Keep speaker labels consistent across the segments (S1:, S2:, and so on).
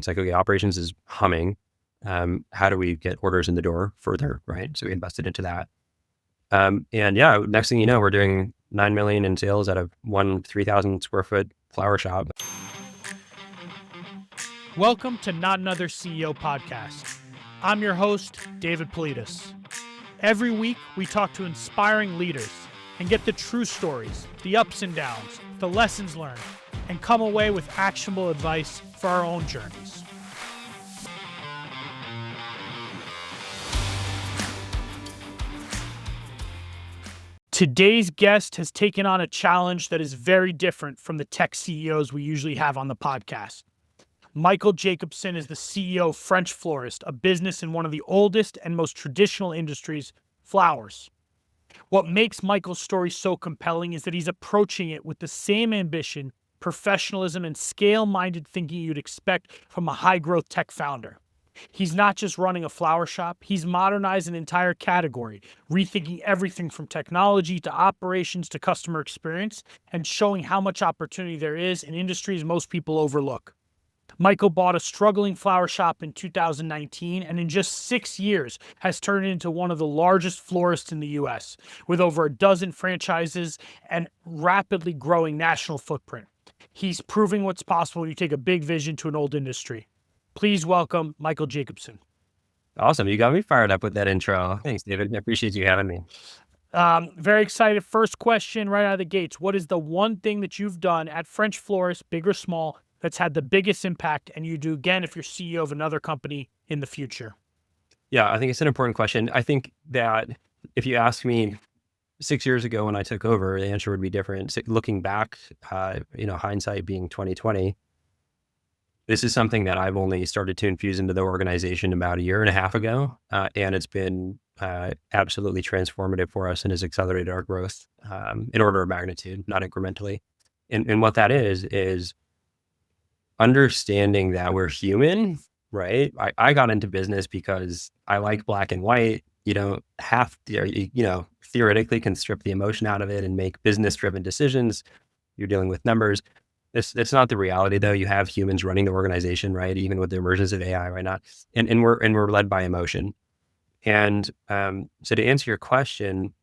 S1: It's like, okay, operations is humming. How do we get orders in the door further, right? So we invested into that. And yeah, next thing you know, we're doing 9 million in sales out of one 3,000 square foot flower shop.
S2: Welcome to Not Another CEO podcast. I'm your host, David Politis. Every week, we talk to inspiring leaders and get the true stories, the ups and downs, the lessons learned, and come away with actionable advice for our own journeys. Today's guest has taken on a challenge that is very different from the tech CEOs we usually have on the podcast. Michael Jacobson is the CEO of French Florist, a business in one of the oldest and most traditional industries, flowers. What makes Michael's story so compelling is that he's approaching it with the same ambition, professionalism, and scale-minded thinking you'd expect from a high-growth tech founder. He's not just running a flower shop, he's modernized an entire category, rethinking everything from technology to operations to customer experience, and showing how much opportunity there is in industries most people overlook. Michael bought a struggling flower shop in 2019 and in just 6 years has turned it into one of the largest florists in the US, with over a dozen franchises and rapidly growing national footprint. He's proving what's possible when you take a big vision to an old industry. Please welcome Michael Jacobson.
S1: Awesome. You got me fired up with that intro. Thanks, David. I appreciate you having me.
S2: Very excited. First question right out of the gates. What is the one thing that you've done at French Florist, big or small, that's had the biggest impact and you do again if you're CEO of another company in the future?
S1: Yeah, I think it's an important question. I think that if you asked me 6 years ago when I took over, the answer would be different. Looking back, hindsight being 2020, this is something that I've only started to infuse into the organization about a year and a half ago. And it's been absolutely transformative for us and has accelerated our growth in order of magnitude, not incrementally. And what that is understanding that we're human, right? I got into business because I like black and white. You don't have to, theoretically can strip the emotion out of it and make business-driven decisions. You're dealing with numbers. It's not the reality though. You have humans running the organization, right? Even with the emergence of AI right now, and we're led by emotion. And so to answer your question,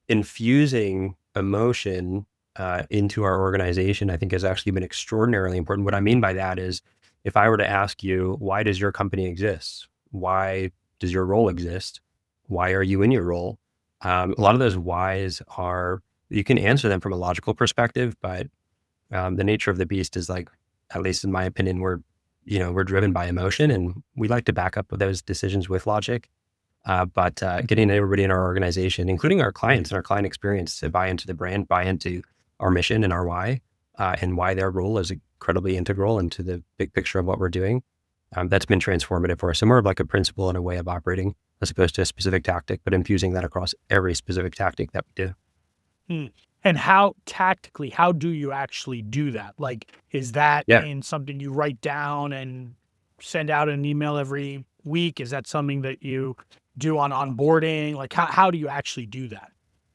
S1: infusing emotion into our organization, I think has actually been extraordinarily important. What I mean by that is, if I were to ask you, why does your company exist? Why does your role exist? Why are you in your role? A lot of those whys are, you can answer them from a logical perspective, but the nature of the beast is, like, at least in my opinion, we're driven by emotion, and we like to back up those decisions with logic. But getting everybody in our organization, including our clients and our client experience, to buy into the brand, buy into our mission and our why, and why their role is incredibly integral into the big picture of what we're doing. That's been transformative for us. So more of like a principle and a way of operating as opposed to a specific tactic, but infusing that across every specific tactic that we do.
S2: And how do you actually do that? Like, is that in something you write down and send out an email every week? Is that something that you do on onboarding? Like, how do you actually do that?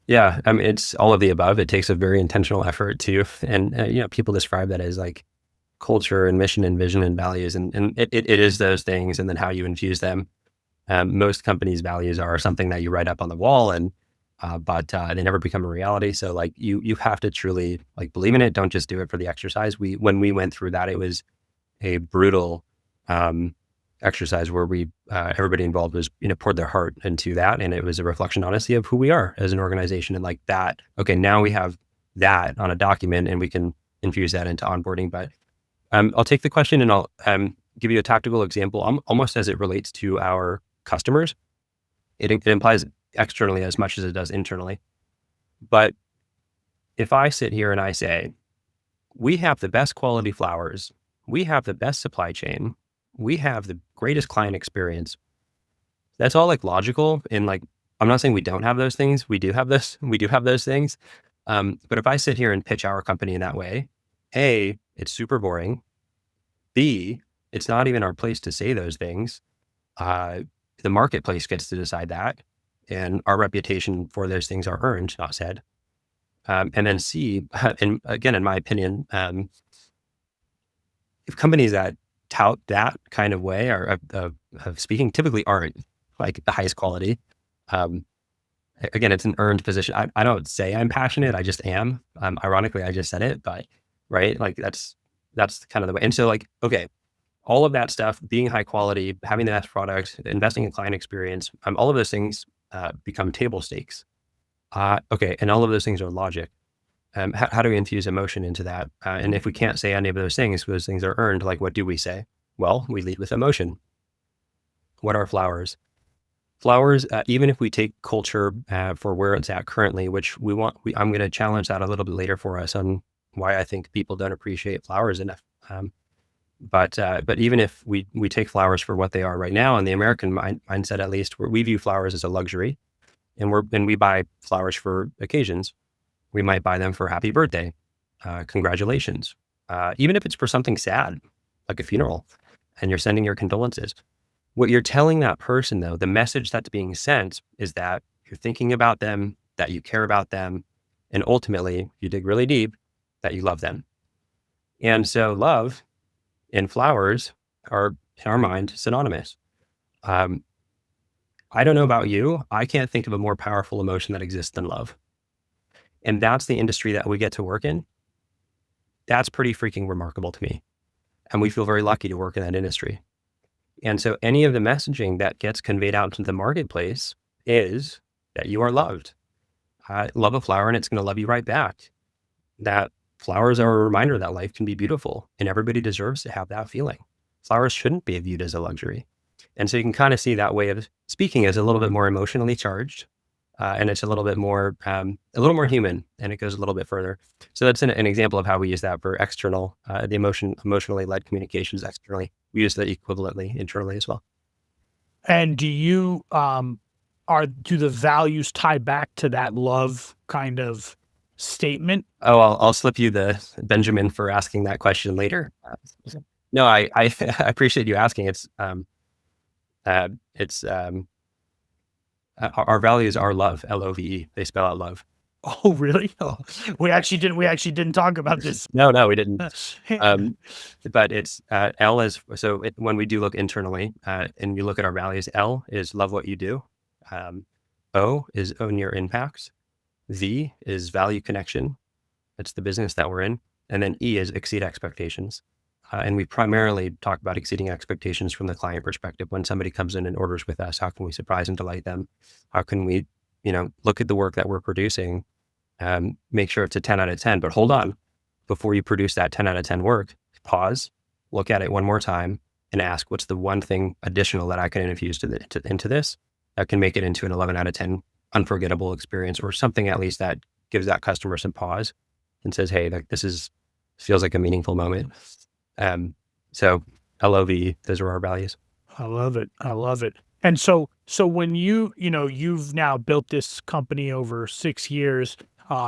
S1: Yeah, I mean, it's all of the above. It takes a very intentional effort too. And, people describe that as like culture and mission and vision and values. And it is those things. And then how you infuse them. Most companies' values are something that you write up on the wall, but they never become a reality. So like you have to truly like believe in it. Don't just do it for the exercise. When we went through that, it was a brutal exercise where everybody involved was, poured their heart into that. And it was a reflection, honestly, of who we are as an organization. And like that, okay, now we have that on a document and we can infuse that into onboarding. But I'll take the question and I'll give you a tactical example, almost as it relates to our customers. It implies externally as much as it does internally. But if I sit here and I say, we have the best quality flowers, we have the best supply chain, we have the greatest client experience, that's all like logical. And like, I'm not saying we don't have those things. We do have those things. But if I sit here and pitch our company in that way, A, it's super boring. B, it's not even our place to say those things. The marketplace gets to decide that. And our reputation for those things are earned, not said. And then C, and again, in my opinion, if companies that tout that kind of way or of speaking typically aren't like the highest quality. Um, Again, it's an earned position. I don't say I'm passionate. I just am. Ironically, I just said it, but right. Like that's kind of the way. And so like, okay, all of that stuff, being high quality, having the best product, investing in client experience, all of those things become table stakes. Okay. And all of those things are logic. How do we infuse emotion into that? And if we can't say any of those things are earned, like what do we say? Well, we lead with emotion. What are flowers? Flowers, even if we take culture for where it's at currently, which I'm going to challenge that a little bit later for us on why I think people don't appreciate flowers enough. But even if we take flowers for what they are right now, in the American mindset at least, where we view flowers as a luxury, and we buy flowers for occasions. We might buy them for happy birthday, congratulations, even if it's for something sad, like a funeral, and you're sending your condolences. What you're telling that person, though, the message that's being sent is that you're thinking about them, that you care about them, and ultimately, if you dig really deep, that you love them. And so, love and flowers are, in our mind, synonymous. Um, I don't know about you. I can't think of a more powerful emotion that exists than love. And that's the industry that we get to work in. That's pretty freaking remarkable to me. And we feel very lucky to work in that industry. And so any of the messaging that gets conveyed out into the marketplace is that you are loved. Love a flower and it's going to love you right back. That flowers are a reminder that life can be beautiful and everybody deserves to have that feeling. Flowers shouldn't be viewed as a luxury. And so you can kind of see that way of speaking as a little bit more emotionally charged. And it's a little more human, and it goes a little bit further. So that's an example of how we use that for external, the emotionally led communications externally. We use that equivalently internally as well.
S2: And do the values tie back to that love kind of statement?
S1: Oh, I'll slip you the Benjamin for asking that question later. No, I I appreciate you asking. It's our values are love, LOVE. They spell out love.
S2: Oh, really? Oh, we actually didn't talk about this.
S1: No, we didn't. But it's L is so when we do look internally and you look at our values, L is love what you do. Um, o is own your impacts. V is value connection. That's the business that we're in. And then E is exceed expectations. And we primarily talk about exceeding expectations from the client perspective. When somebody comes in and orders with us, how can we surprise and delight them? How can we, look at the work that we're producing, make sure it's a 10 out of 10, but hold on, before you produce that 10 out of 10 work, pause, look at it one more time and ask, what's the one thing additional that I can infuse into this that can make it into an 11 out of 10 unforgettable experience, or something at least that gives that customer some pause and says, hey, like feels like a meaningful moment. So LOV, those are our values.
S2: I love it. I love it. And so when you've now built this company over 6 years,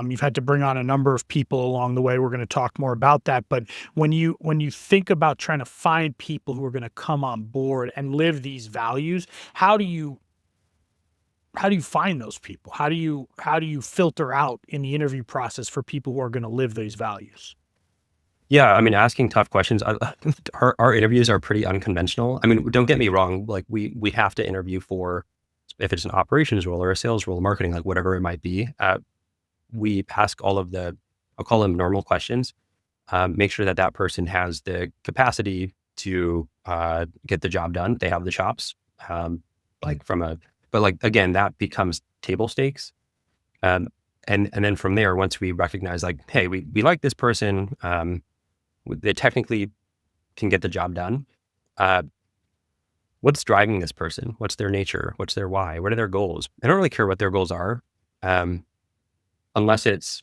S2: you've had to bring on a number of people along the way. We're going to talk more about that. But when you think about trying to find people who are going to come on board and live these values, how do you find those people? How do you filter out in the interview process for people who are going to live these values?
S1: Yeah, I mean, asking tough questions. Our interviews are pretty unconventional. I mean, don't get me wrong. Like we have to interview for, if it's an operations role or a sales role, marketing, like whatever it might be. We ask all of I'll call them normal questions. Make sure that that person has the capacity to get the job done. They have the chops. Like but like again, that becomes table stakes. Um, and then from there, once we recognize like, hey, we like this person. They technically can get the job done. Uh, what's driving this person? What's their nature? What's their why? What are their goals? I don't really care what their goals are, um, unless it's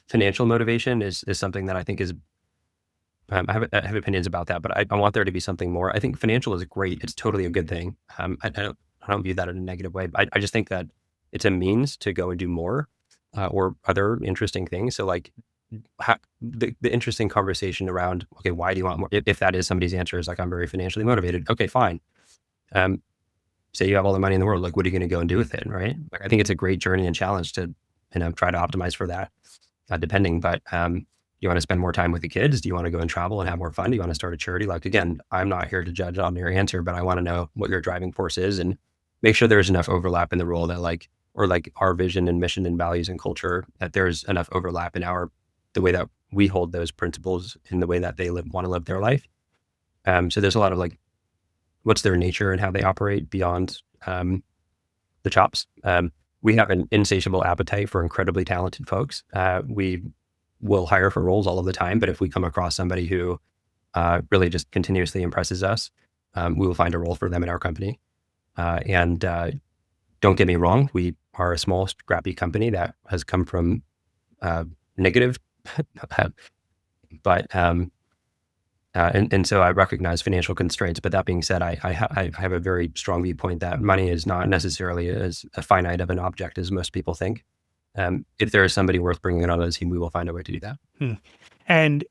S1: financial motivation is something that I think is. I have opinions about that, but I want there to be something more. I think financial is great. It's totally a good thing. I don't view that in a negative way. I just think that it's a means to go and do more or other interesting things. So like the interesting conversation around, okay, why do you want more? If that is somebody's answer is like, I'm very financially motivated. Okay, fine. Say you have all the money in the world, like what are you going to go and do with it? Right. Like, I think it's a great journey and challenge to, try to optimize for that, depending. But you want to spend more time with the kids? Do you want to go and travel and have more fun? Do you want to start a charity? Like, again, I'm not here to judge on your answer, but I want to know what your driving force is and make sure there's enough overlap in the role that or our vision and mission and values and culture, that there's enough overlap in the way that we hold those principles in the way that they want to live their life. So there's a lot of what's their nature and how they operate beyond the chops. We have an insatiable appetite for incredibly talented folks. We will hire for roles all of the time, but if we come across somebody who really just continuously impresses us, we will find a role for them in our company. And don't get me wrong, we are a small, scrappy company that has come from negative, but and so I recognize financial constraints. But that being said, I have a very strong viewpoint that money is not necessarily as finite of an object as most people think. If there is somebody worth bringing on the team, we will find a way to do that.
S2: And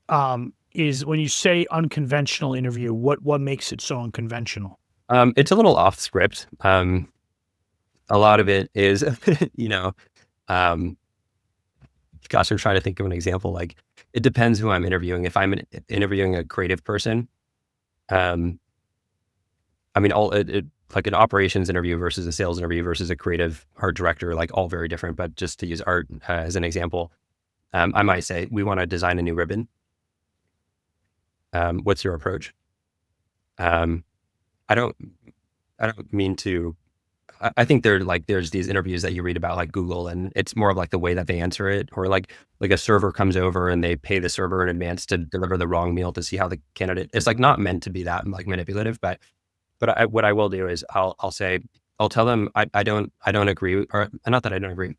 S2: is when you say unconventional interview, what makes it so unconventional?
S1: It's a little off script. A lot of it is, gosh, I'm trying to think of an example. Like, it depends who I'm interviewing. If I'm interviewing a creative person, I mean, like an operations interview versus a sales interview versus a creative art director, like all very different. But just to use art as an example, I might say, we want to design a new ribbon. What's your approach? I don't mean to. I think there's these interviews that you read about like Google, and it's more of like the way that they answer it, or like a server comes over and they pay the server in advance to deliver the wrong meal to see how the candidate. It's like not meant to be that like manipulative, but what I will do is I'll tell them I don't agree, or not that I don't agree.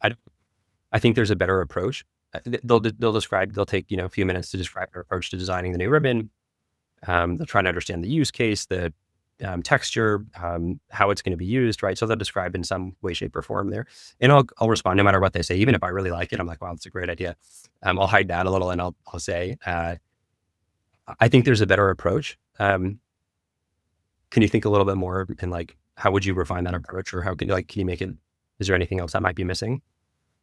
S1: I think there's a better approach. They'll take a few minutes to describe their approach to designing the new ribbon. They'll try to understand the use case, the texture, how it's going to be used, right? So they'll describe in some way, shape, or form there, and I'll respond no matter what they say. Even if I really like it, I'm like, wow, that's a great idea. I'll hide that a little, and I'll say, I think there's a better approach. Can you think a little bit more, and like, how would you refine that approach, or how can you make it? Is there anything else that might be missing?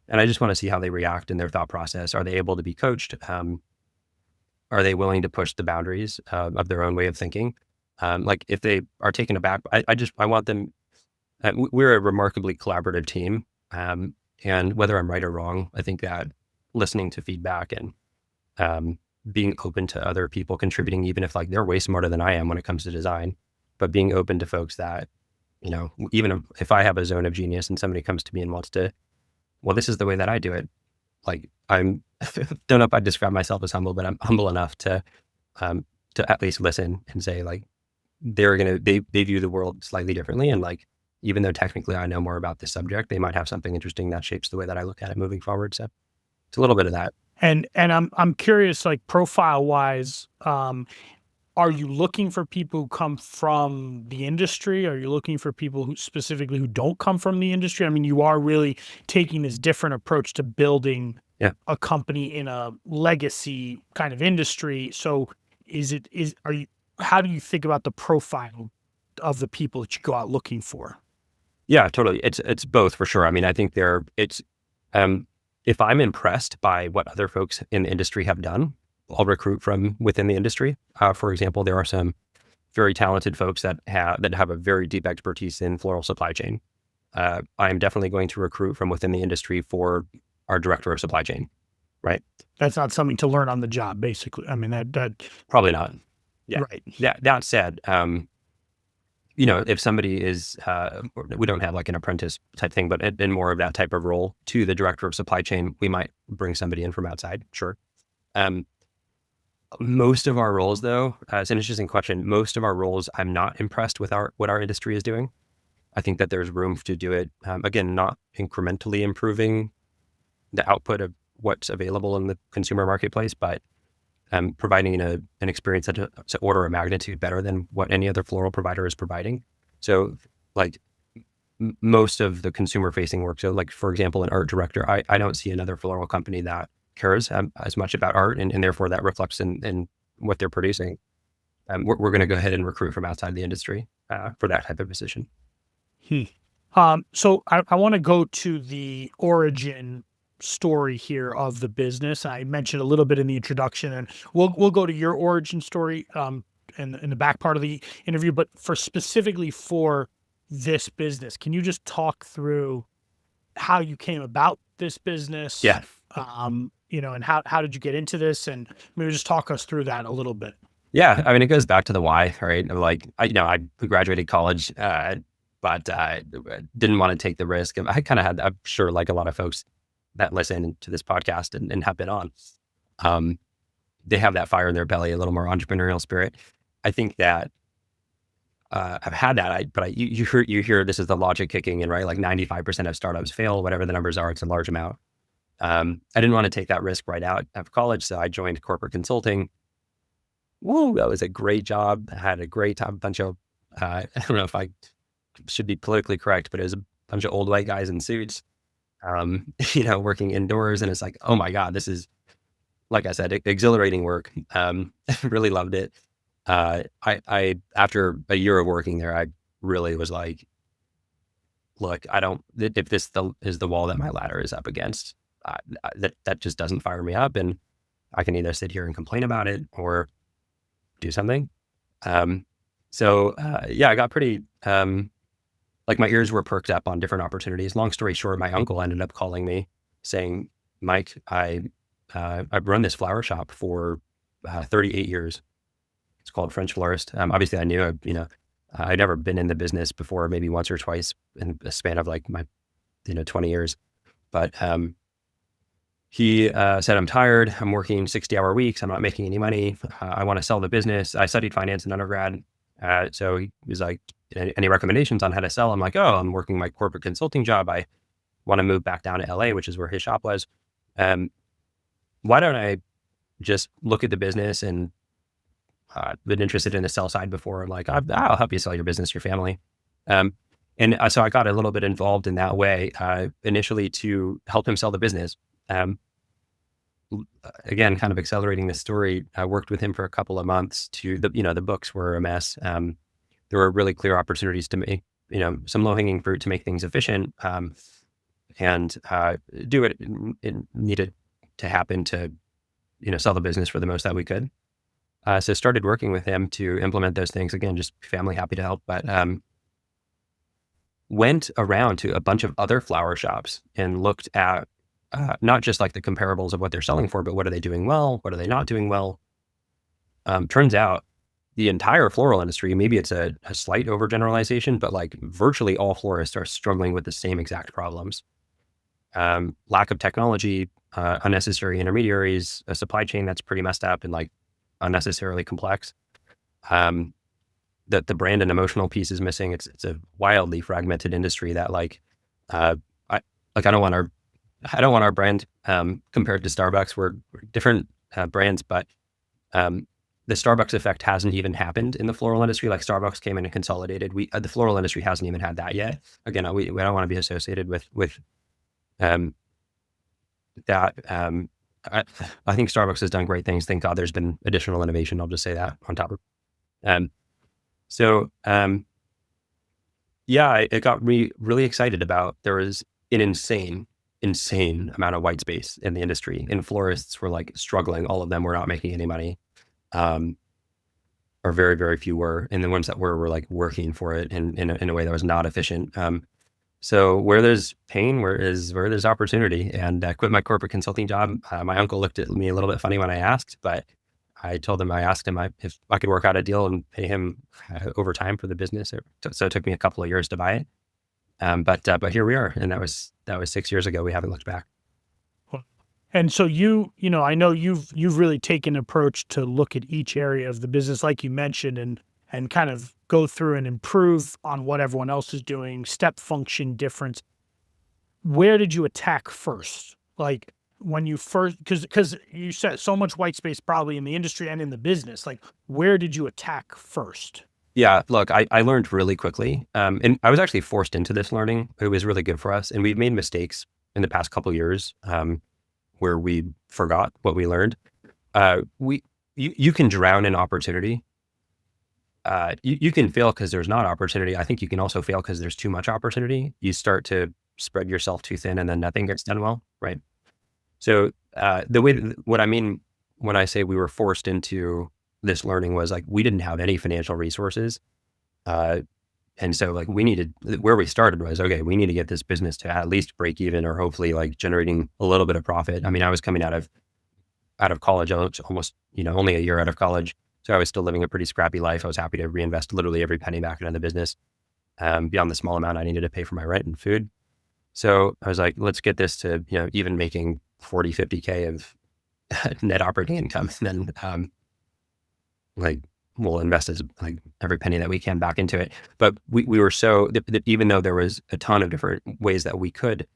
S1: And I just want to see how they react in their thought process. Are they able to be coached? Are they willing to push the boundaries of their own way of thinking? Like if they are taken aback, I want them. We're a remarkably collaborative team, and whether I'm right or wrong, I think that listening to feedback and being open to other people contributing, even if like they're way smarter than I am when it comes to design, but being open to folks that, even if I have a zone of genius and somebody comes to me and wants to, well, this is the way that I do it. Like I'm don't know if I describe myself as humble, but I'm humble enough to at least listen and say like, they view the world slightly differently. And like, even though technically I know more about this subject, they might have something interesting that shapes the way that I look at it moving forward. So it's a little bit of that.
S2: And I'm curious, like profile wise, are you looking for people who come from the industry? Are you looking for people who specifically who don't come from the industry? I mean, you are really taking this different approach to building a company in a legacy kind of industry. So how do you think about the profile of the people that you go out looking for?
S1: Yeah, totally. It's both for sure. I mean, I think if I'm impressed by what other folks in the industry have done, I'll recruit from within the industry. For example, there are some very talented folks that have a very deep expertise in floral supply chain. I am definitely going to recruit from within the industry for our director of supply chain. Right.
S2: That's not something to learn on the job, basically. I mean, that
S1: probably not. Yeah.
S2: Right.
S1: That said, if somebody is, we don't have like an apprentice type thing, but in more of that type of role to the director of supply chain, we might bring somebody in from outside. Sure. Most of our roles, though, it's an interesting question. Most of our roles, I'm not impressed with what our industry is doing. I think that there's room to do it. Again, not incrementally improving the output of what's available in the consumer marketplace, but providing an experience that's an order of magnitude better than what any other floral provider is providing. So like most of the consumer facing work. So like, for example, an art director, I don't see another floral company that cares as much about art, and therefore that reflects in what they're producing. We're going to go ahead and recruit from outside the industry for that type of position.
S2: So I want to go to the origin story here of the business. I mentioned a little bit in the introduction, and we'll go to your origin story in the back part of the interview. But for specifically for this business, can you just talk through how you came about this business?
S1: Yeah.
S2: And how did you get into this? And maybe just talk us through that a little bit.
S1: Yeah. I mean, it goes back to the why, right? Of like, I graduated college, but didn't want to take the risk. I kind of had, I'm sure, like a lot of folks that listen to this podcast and have been on, um, they have that fire in their belly, a little more entrepreneurial spirit. I think that I've had that, you hear this is the logic kicking in, right? Like 95% of startups fail, whatever the numbers are, it's a large amount. I didn't want to take that risk right out of college, so I joined corporate consulting. Whoa, that was a great job. I had a great time. Bunch of, I don't know if I should be politically correct, but it was a bunch of old white guys in suits, working indoors. And it's like, oh my God, this is, like I said, exhilarating work. Really loved it. After a year of working there, I really was like, look, if is the wall that my ladder is up against, that just doesn't fire me up. And I can either sit here and complain about it or do something. I got pretty, like my ears were perked up on different opportunities. Long story short, my uncle ended up calling me saying, Mike, I've run this flower shop for 38 years. It's called French Florist. Obviously I knew, I'd never been in the business before, maybe once or twice in the span of like my, 20 years. But he said, I'm tired. I'm working 60-hour weeks. I'm not making any money. I want to sell the business. I studied finance in undergrad. So he was like, any recommendations on how to sell? I'm like, oh, I'm working my corporate consulting job. I want to move back down to LA, which is where his shop was. Why don't I just look at the business and been interested in the sell side before. I'm like, I'll help you sell your business, your family. So I got a little bit involved in that way, initially to help him sell the business. Again, kind of accelerating the story. I worked with him for a couple of months the books were a mess. There were really clear opportunities to make, some low hanging fruit to make things efficient, and do it. It needed to happen to, sell the business for the most that we could. So started working with him to implement those things. Again, just family happy to help, but went around to a bunch of other flower shops and looked at not just like the comparables of what they're selling for, but what are they doing well? What are they not doing well? Turns out the entire floral industry, maybe it's a slight overgeneralization, but like virtually all florists are struggling with the same exact problems. Lack of technology, unnecessary intermediaries, a supply chain that's pretty messed up and like unnecessarily complex. That the brand and emotional piece is missing. It's a wildly fragmented industry that I don't want our brand compared to Starbucks. We're different brands, but the Starbucks effect hasn't even happened in the floral industry. Like Starbucks came in and consolidated. The floral industry hasn't even had that yet. Again, we don't want to be associated with that. I think Starbucks has done great things. Thank God there's been additional innovation. I'll just say that on top of it. It got me really excited about, there was an insane amount of white space in the industry, and florists were like struggling. All of them were not making any money. Or very, very few were. And the ones that were like working for it in a way that was not efficient. So where there's pain, where there's opportunity. And I quit my corporate consulting job. My uncle looked at me a little bit funny when I asked, but I asked him if I could work out a deal and pay him over time for the business. So it took me a couple of years to buy it. But here we are. And that was 6 years ago. We haven't looked back.
S2: And so I know you've really taken an approach to look at each area of the business, like you mentioned, and kind of go through and improve on what everyone else is doing, step function difference. Where did you attack first? Like when you first, because you said so much white space probably in the industry and in the business, like where did you attack first?
S1: Yeah, look, I learned really quickly. And I was actually forced into this learning. It was really good for us. And we've made mistakes in the past couple of years where we forgot what we learned. You can drown in opportunity. You can fail because there's not opportunity. I think you can also fail because there's too much opportunity. You start to spread yourself too thin and then nothing gets done well, right? So what I mean when I say we were forced into this learning was like we didn't have any financial resources. Uh, and so like where we started was, okay, we need to get this business to at least break even or hopefully like generating a little bit of profit. I mean, I was coming out of college, almost, only a year out of college. So I was still living a pretty scrappy life. I was happy to reinvest literally every penny back into the business, beyond the small amount I needed to pay for my rent and food. So I was like, let's get this to, even making 40, 50K of net operating income. And then, like, we'll invest as like every penny that we can back into it. But we were even though there was a ton of different ways that we could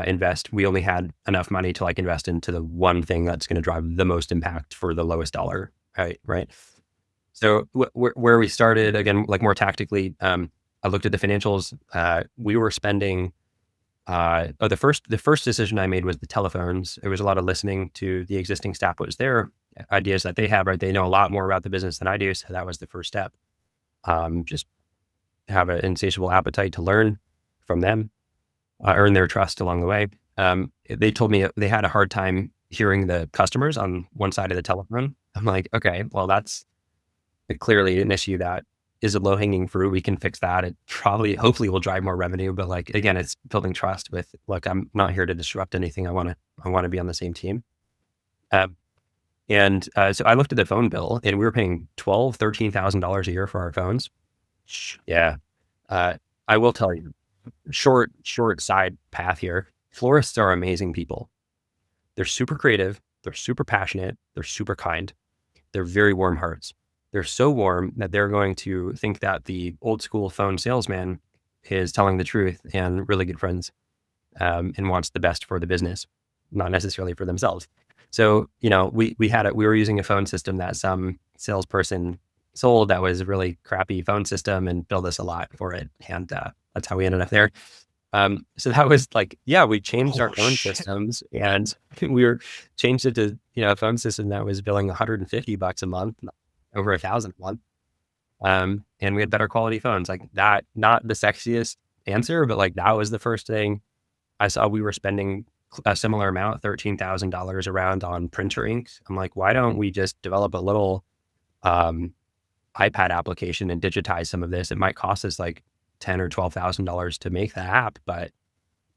S1: invest, we only had enough money to like invest into the one thing that's going to drive the most impact for the lowest dollar. Right. So where we started again, like more tactically, I looked at the financials. We were spending. The first decision I made was the telephones. It was a lot of listening to the existing staff, what was their ideas that they have. Right, they know a lot more about the business than I do, so that was the first step. Just have an insatiable appetite to learn from them, earn their trust along the way. They told me they had a hard time hearing the customers on one side of the telephone. I'm like, okay, well, that's clearly an issue that is a low hanging fruit. We can fix that. It hopefully will drive more revenue. But like, again, it's building trust with, look, I'm not here to disrupt anything. I want to be on the same team. So I looked at the phone bill and we were paying $13,000 a year for our phones. Yeah. I will tell you, short side path here. Florists are amazing people. They're super creative. They're super passionate. They're super kind. They're very warm hearts. They're so warm that they're going to think that the old school phone salesman is telling the truth and really good friends, and wants the best for the business, not necessarily for themselves. So, we were using a phone system that some salesperson sold that was a really crappy phone system and billed us a lot for it. And that's how we ended up there. So that was like, yeah, we changed our phone systems and changed it to, a phone system that was billing $150 a month, over $1,000 a month. And we had better quality phones like that. Not the sexiest answer, but like that was the first thing I saw. We were spending a similar amount, $13,000 around on printer ink. I'm like, why don't we just develop a little iPad application and digitize some of this? It might cost us like $10,000 or $12,000 to make the app, but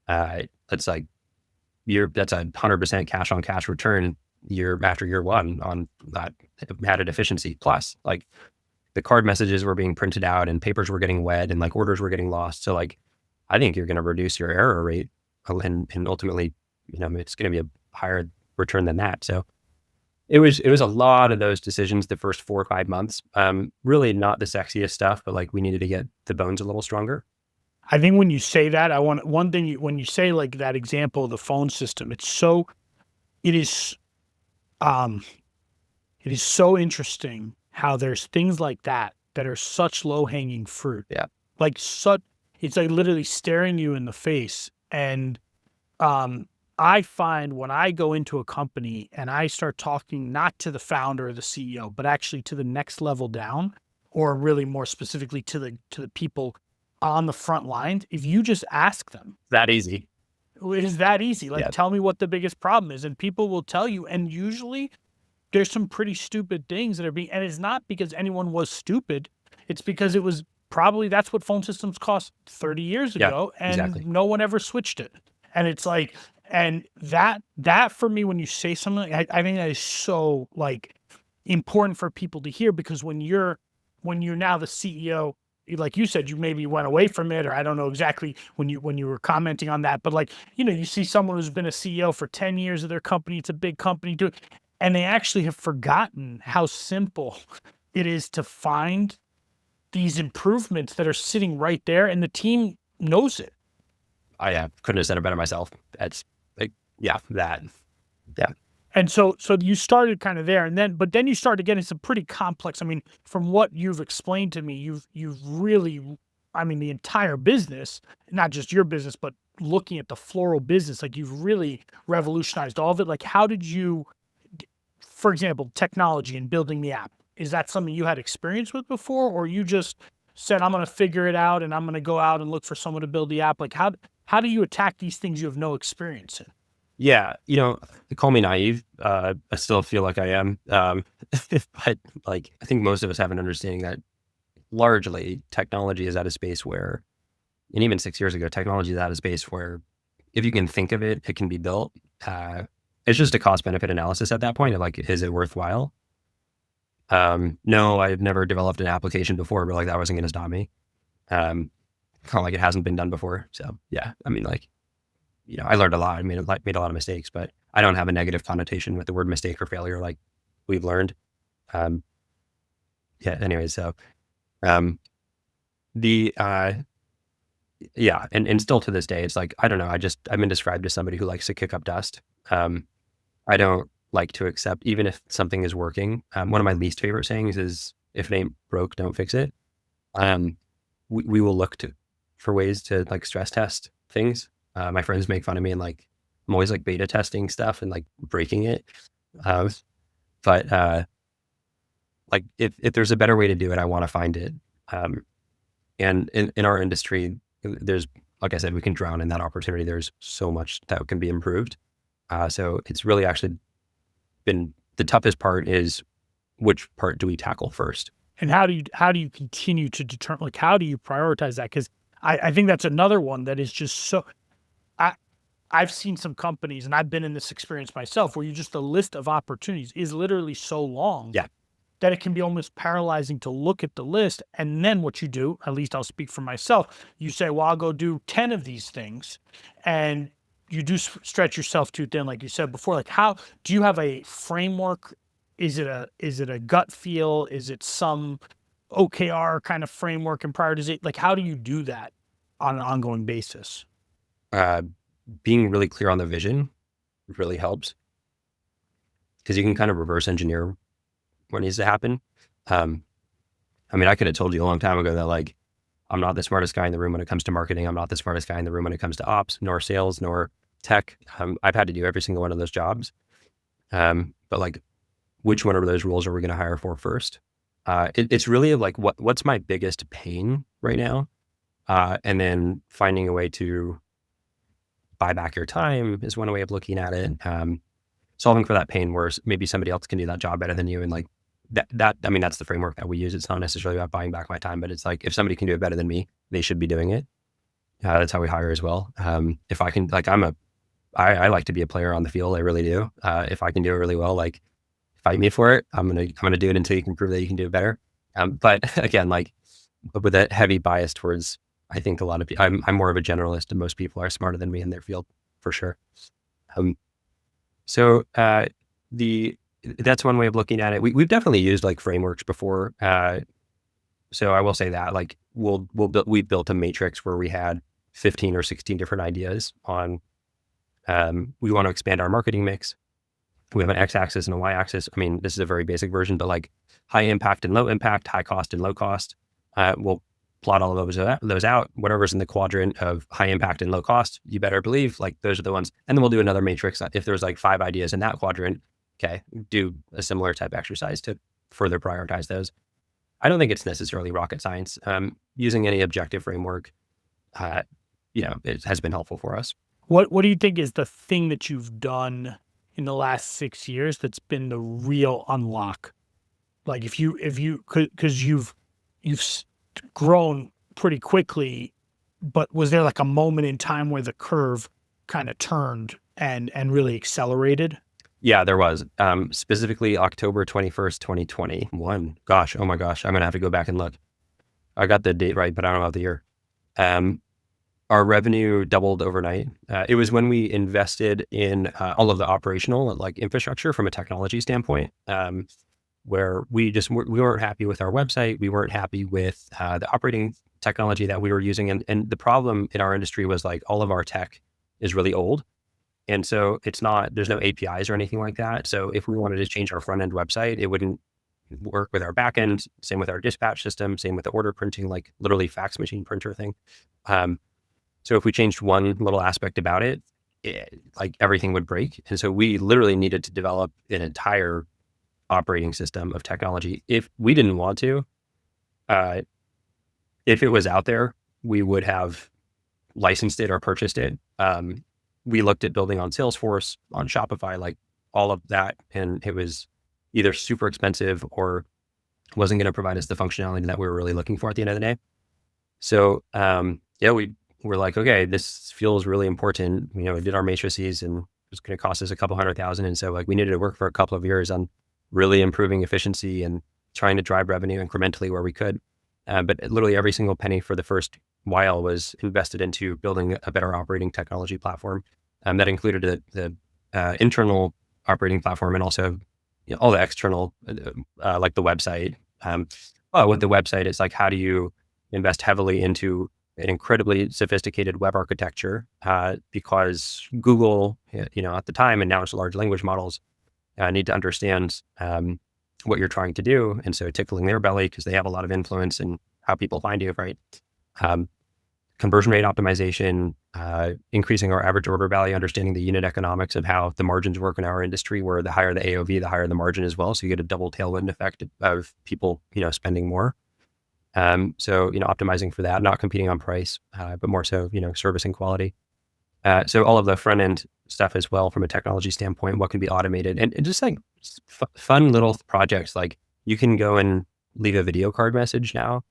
S1: it's like that's 100% cash on cash return after year one on that added efficiency. Plus, like the card messages were being printed out and papers were getting wet and like orders were getting lost. So like, I think you're going to reduce your error rate and ultimately, it's going to be a higher return than that. So it was a lot of those decisions the first 4 or 5 months. Really not the sexiest stuff, but like we needed to get the bones a little stronger.
S2: I think when you say that, I want one thing. When you say like that example of the phone system, it is, it is so interesting how there's things like that are such low hanging fruit.
S1: Yeah.
S2: Like it's like literally staring you in the face. And I find when I go into a company and I start talking not to the founder or the CEO, but actually to the next level down, or really more specifically to the people on the front lines, if you just ask them,
S1: That easy.
S2: it is that easy. Like,
S1: Yeah.
S2: tell me what the biggest problem is, and people will tell you. And usually, there's some pretty stupid things that are being, and it's not because anyone was stupid. It's because it was probably that's what phone systems cost 30 years
S1: Yeah,
S2: ago, and
S1: exactly.
S2: no one ever switched it. And it's like, and that for me, when you say something, I think that is so like important for people to hear, because when you're now the CEO, like you said, you maybe went away from it, or I don't know exactly when you were commenting on that, but like, you see someone who's been a CEO for 10 years of their company, it's a big company, and they actually have forgotten how simple it is to find these improvements that are sitting right there, and the team knows it.
S1: I couldn't have said it better myself. That's like, yeah, that. Yeah.
S2: And so you started kind of there, but then you started getting some pretty complex. I mean, from what you've explained to me, you've really, I mean, the entire business, not just your business, but looking at the floral business, like you've really revolutionized all of it. Like, how did you, for example, technology and building the app? Is that something you had experience with before, or you just said, I'm going to figure it out and I'm going to go out and look for someone to build the app? Like, how do you attack these things you have no experience in?
S1: Yeah, call me naive. I still feel like I am. But like, I think most of us have an understanding that largely technology is at a space where, and even 6 years ago, technology is at a space where if you can think of it, it can be built. Uh, it's just a cost benefit analysis at that point of like, is it worthwhile? No, I've never developed an application before, but like that wasn't going to stop me. Um, Kind of like it hasn't been done before. So yeah, I mean, like, I learned a lot. I made a lot of mistakes, but I don't have a negative connotation with the word mistake or failure. Like we've learned. Um, yeah. Anyway, so um, the yeah, and still to this day, it's like I don't know. I've been described as somebody who likes to kick up dust. I don't like to accept even if something is working. One of my least favorite sayings is "If it ain't broke, don't fix it." Um, we will look to for ways to like stress test things. My friends make fun of me and like I'm always like beta testing stuff and like breaking it. Uh, but like if there's a better way to do it, I want to find it. Um, and in our industry, there's like I said, we can drown in that opportunity. There's so much that can be improved. So it's really actually been the toughest part is which part do we tackle first?
S2: And how do you continue to determine, like, how do you prioritize that? Because I think that's another one that is just so. I I've seen some companies, and I've been in this experience myself, where you just the list of opportunities is literally so long
S1: Yeah.
S2: that it can be almost paralyzing to look at the list. And then what you do, at least I'll speak for myself, you say, well, I'll go do 10 of these things. And you do stretch yourself too thin, like you said before. Like, how do you have a framework? Is it a gut feel? Is it some OKR kind of framework and prioritization? Like, how do you do that on an ongoing basis?
S1: Uh, Being really clear on the vision really helps because you can kind of reverse engineer what needs to happen. Um, I mean, I could have told you a long time ago that like I'm not the smartest guy in the room when it comes to marketing. I'm not the smartest guy in the room when it comes to ops, nor sales, nor tech. I've had to do every single one of those jobs. But like, which one of those roles are we going to hire for first? It's really like what's my biggest pain right now, and then finding a way to buy back your time is one way of looking at it. Solving for that pain where maybe somebody else can do that job better than you, and like that I mean that's the framework that we use. It's not necessarily about buying back my time, but it's like if somebody can do it better than me, they should be doing it. That's how we hire as well. If I can, like, I like to be a player on the field. I really do. If I can do it really well, like fight me for it. I'm gonna do it until you can prove that you can do it better. But again, like with a heavy bias towards, I think a lot of people, I'm more of a generalist, and most people are smarter than me in their field for sure. Um, so the that's one way of looking at it. We've definitely used like frameworks before. So I will say that like we built a matrix where we had 15 or 16 different ideas on. We want to expand our marketing mix. We have an x-axis and a y-axis. I mean, this is a very basic version, but like high impact and low impact, high cost and low cost. We'll plot all of those out. Whatever's in the quadrant of high impact and low cost, you better believe like those are the ones. And then we'll do another matrix. If there's like 5 ideas in that quadrant, okay, do a similar type exercise to further prioritize those. I don't think it's necessarily rocket science. Using any objective framework, uh, it has been helpful for us.
S2: What do you think is the thing that you've done in the last 6 years that's been the real unlock? Like, if you because you've grown pretty quickly, but was there like a moment in time where the curve kind of turned and really accelerated?
S1: Yeah, there was. Specifically October 21st, 2021. Gosh, oh my gosh, I'm gonna have to go back and look. I got the date right, but I don't know about the year. Um, our revenue doubled overnight. It was when we invested in all of the operational like infrastructure from a technology standpoint, where we weren't happy with our website. We weren't happy with the operating technology that we were using, and the problem in our industry was like all of our tech is really old. And so there's no APIs or anything like that. So if we wanted to change our front end website, it wouldn't work with our back end. Same with our dispatch system, same with the order printing, like literally fax machine printer thing. Um, so if we changed one little aspect about like everything would break. And so we literally needed to develop an entire operating system of technology. If we didn't want to, uh, if it was out there, we would have licensed it or purchased it. we looked at building on Salesforce, on Shopify, like all of that. And it was either super expensive or wasn't going to provide us the functionality that we were really looking for at the end of the day. So, yeah, we were like, okay, this feels really important. You know, we did our matrices and it was going to cost us a couple $100,000. And so like we needed to work for a couple of years on really improving efficiency and trying to drive revenue incrementally where we could. But literally every single penny for the first while was invested into building a better operating technology platform. That included the internal operating platform and also all the external, like the website. Well, with the website, it's like, how do you invest heavily into an incredibly sophisticated web architecture? Because Google, at the time, and now it's large language models, need to understand what you're trying to do. And so tickling their belly because they have a lot of influence in how people find you, right? Conversion rate optimization, increasing our average order value, understanding the unit economics of how the margins work in our industry, where the higher the AOV, the higher the margin as well. So you get a double tailwind effect of people, spending more. So, optimizing for that, not competing on price, but more so, service and quality. So all of the front end stuff as well from a technology standpoint, what can be automated and just like fun little projects. Like you can go and leave a video card message now.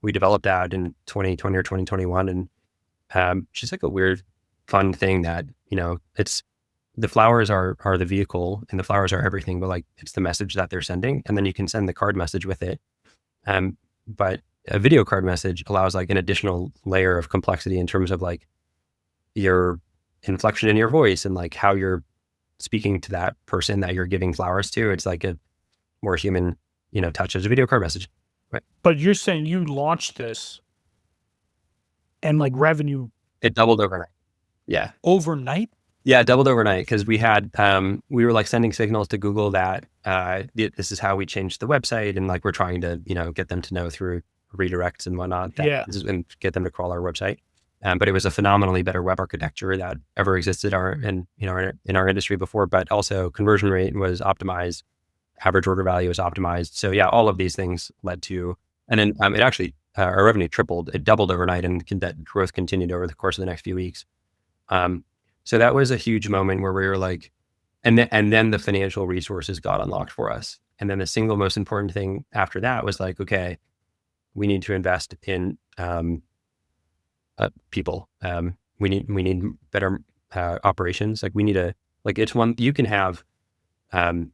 S1: We developed that in 2020 or 2021 and just like a weird, fun thing that, it's the flowers are the vehicle and the flowers are everything, but like it's the message that they're sending. And then you can send the card message with it. But a video card message allows like an additional layer of complexity in terms of like your inflection in your voice and like how you're speaking to that person that you're giving flowers to. It's like a more human, touch as a video card message. Right.
S2: But you're saying you launched this and like revenue
S1: It doubled overnight. Yeah.
S2: overnight?
S1: Yeah, it doubled overnight because we had, we were like sending signals to Google that this is how we changed the website. And like, we're trying to, get them to know through redirects and whatnot and get them to crawl our website. But it was a phenomenally better web architecture that ever existed in our industry before, but also conversion rate was optimized, average order value was optimized. So yeah, all of these things led to, and then it actually, our revenue tripled, it doubled overnight and that growth continued over the course of the next few weeks. So that was a huge moment where we were like, and then the financial resources got unlocked for us. And then the single most important thing after that was like, okay, we need to invest in people. We need better operations. Like we need it's one, you can have the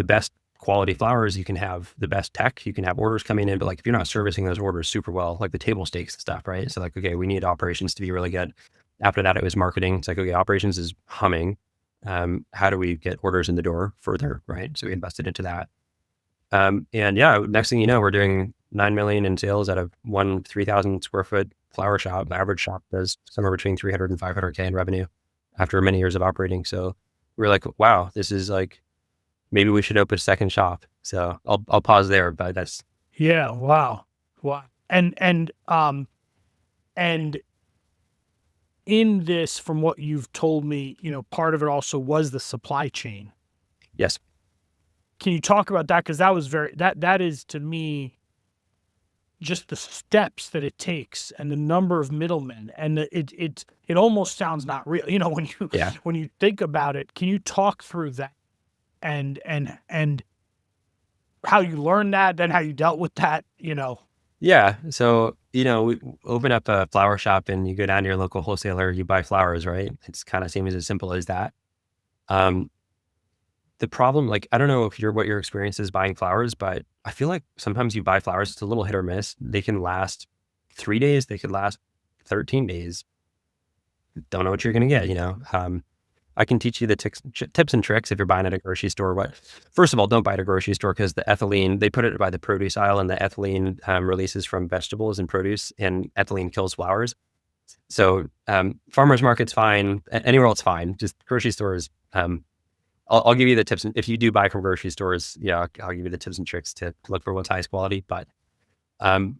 S1: best quality flowers, you can have the best tech, you can have orders coming in, but like if you're not servicing those orders super well, like the table stakes and stuff, right? So like, okay, we need operations to be really good. After that, it was marketing. It's like, okay, operations is humming. How do we get orders in the door further, right? So we invested into that. And yeah, next thing you know, we're doing 9 million in sales out of one 3,000 square foot flower shop. The average shop does somewhere between 300 and 500K in revenue after many years of operating. So we're like, wow, this is like, maybe we should open a second shop. So I'll pause there, but that's.
S2: Yeah. Wow. And in this, from what you've told me, part of it also was the supply chain.
S1: Yes.
S2: Can you talk about that? Because that was that is to me just the steps that it takes and the number of middlemen, and it almost sounds not real. When you think about it, can you talk through that and how you learned that, then how you dealt with that?
S1: Yeah. So, we open up a flower shop and you go down to your local wholesaler, you buy flowers, right? It's kind of seems as simple as that. The problem, like, I don't know what your experience is buying flowers, but I feel like sometimes you buy flowers, it's a little hit or miss. They can last 3 days, they could last 13 days. Don't know what you're going to get, I can teach you the tips and tricks if you're buying at a grocery store. First of all, don't buy at a grocery store because the ethylene, they put it by the produce aisle and the ethylene releases from vegetables and produce, and ethylene kills flowers. So farmers market's fine, anywhere else fine, just grocery stores. I'll give you the tips. If you do buy from grocery stores, I'll give you the tips and tricks to look for what's highest quality. But but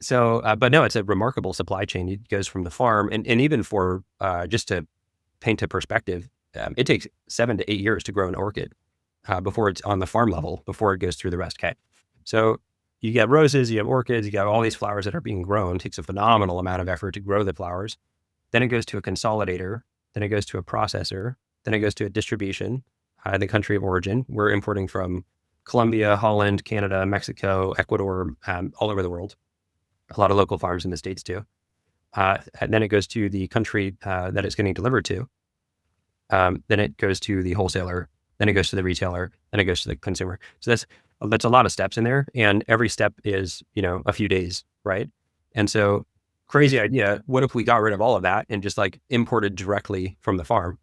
S1: no, it's a remarkable supply chain. It goes from the farm and even for just to paint a perspective, it takes 7 to 8 years to grow an orchid before it's on the farm level, before it goes through the rest. Okay. So you get roses, you have orchids, you got all these flowers that are being grown. It takes a phenomenal amount of effort to grow the flowers. then it goes to a consolidator, then it goes to a processor, then it goes to a distribution, the country of origin. We're importing from Colombia, Holland, Canada, Mexico, Ecuador, all over the world. A lot of local farms in the States too. And then it goes to the country that it's getting delivered to. Then it goes to the wholesaler, then it goes to the retailer, then it goes to the consumer. So that's a lot of steps in there, and every step is, a few days, right? And so, crazy idea. What if we got rid of all of that and just like imported directly from the farm?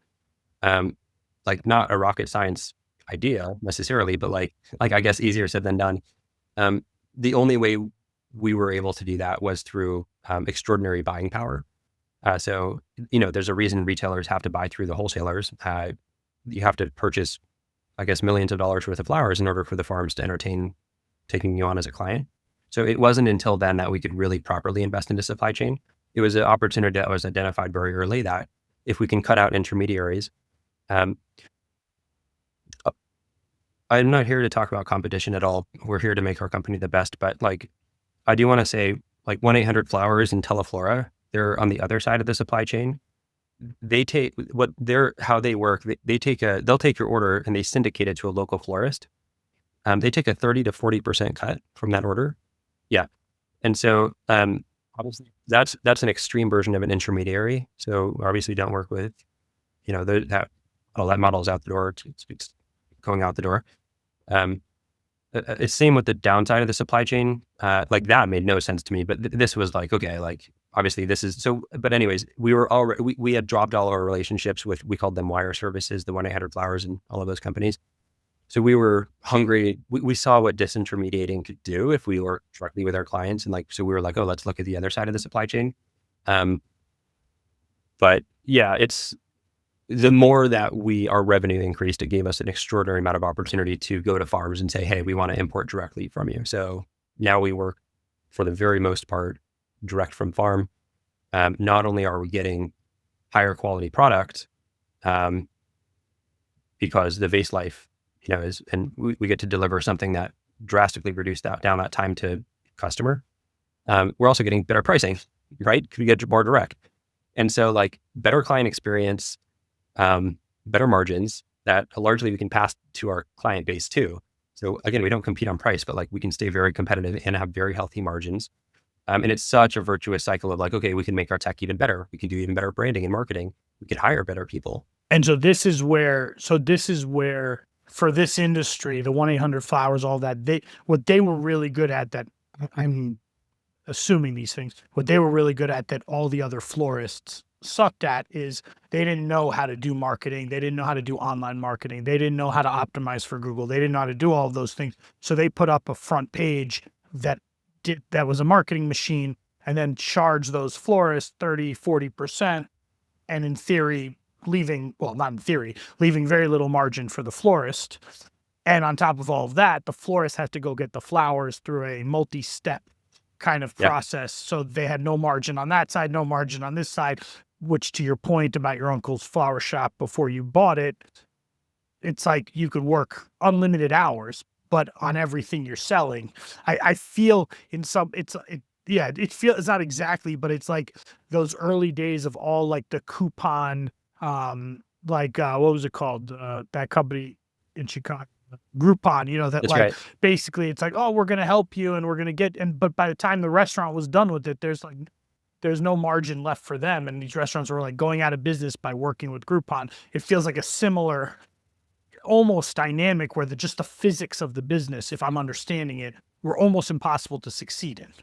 S1: Like not a rocket science idea necessarily, but like I guess easier said than done. The only way we were able to do that was through extraordinary buying power. So, there's a reason retailers have to buy through the wholesalers. You have to purchase, I guess, millions of dollars worth of flowers in order for the farms to entertain taking you on as a client. So it wasn't until then that we could really properly invest into supply chain. It was an opportunity that was identified very early that if we can cut out intermediaries, um, I'm not here to talk about competition at all. We're here to make our company the best. But like, I do want to say, like 1-800-Flowers and Teleflora, they're on the other side of the supply chain. They take how they work. They'll take your order and they syndicate it to a local florist. They take a 30 to 40% cut from that order. Yeah. And so, obviously that's an extreme version of an intermediary. So obviously don't work with, that model's out the door. It's going out the door. It's same with the downside of the supply chain. Like that made no sense to me, but this was like, okay, like obviously this is so, but anyways, we had dropped all our relationships with, we called them wire services, the 1-800-Flowers and all of those companies. So we were hungry. We saw what disintermediating could do if we worked directly with our clients. And so we were like, oh, let's look at the other side of the supply chain. But yeah, it's the more that our revenue increased, it gave us an extraordinary amount of opportunity to go to farms and say, hey, we want to import directly from you. So now we work for the very most part direct from farm. Not only are we getting higher quality product, because the vase life, and we get to deliver something that drastically reduced down that time to customer. We're also getting better pricing, right? We get more direct. And so like better client experience, better margins that largely we can pass to our client base too. So again, we don't compete on price, but like we can stay very competitive and have very healthy margins. And it's such a virtuous cycle of like, okay, we can make our tech even better. We can do even better branding and marketing. We could hire better people.
S2: And so this is where for this industry, the 1-800-Flowers, all that, what they were really good at, that I'm assuming these things, what they were really good at that all the other florists sucked at is they didn't know how to do marketing. They didn't know how to do online marketing. They didn't know how to optimize for Google. They didn't know how to do all of those things. So they put up a front page that was a marketing machine and then charged those florists 30, 40%. And in theory, leaving very little margin for the florist. And on top of all of that, the florist has to go get the flowers through a multi-step kind of process. Yep. So they had no margin on that side, no margin on this side, which to your point about your uncle's flower shop before you bought it, it's like you could work unlimited hours, but on everything you're selling. I feel in some, it's not exactly, but it's like those early days of all like the coupon, what was it called? That company in Chicago, Groupon, that. That's like, right. Basically it's like, oh, we're going to help you and we're going to get, but by the time the restaurant was done with it, there's no margin left for them. And these restaurants were like going out of business by working with Groupon. It feels like a similar almost dynamic where just the physics of the business, if I'm understanding it, were almost impossible to succeed in.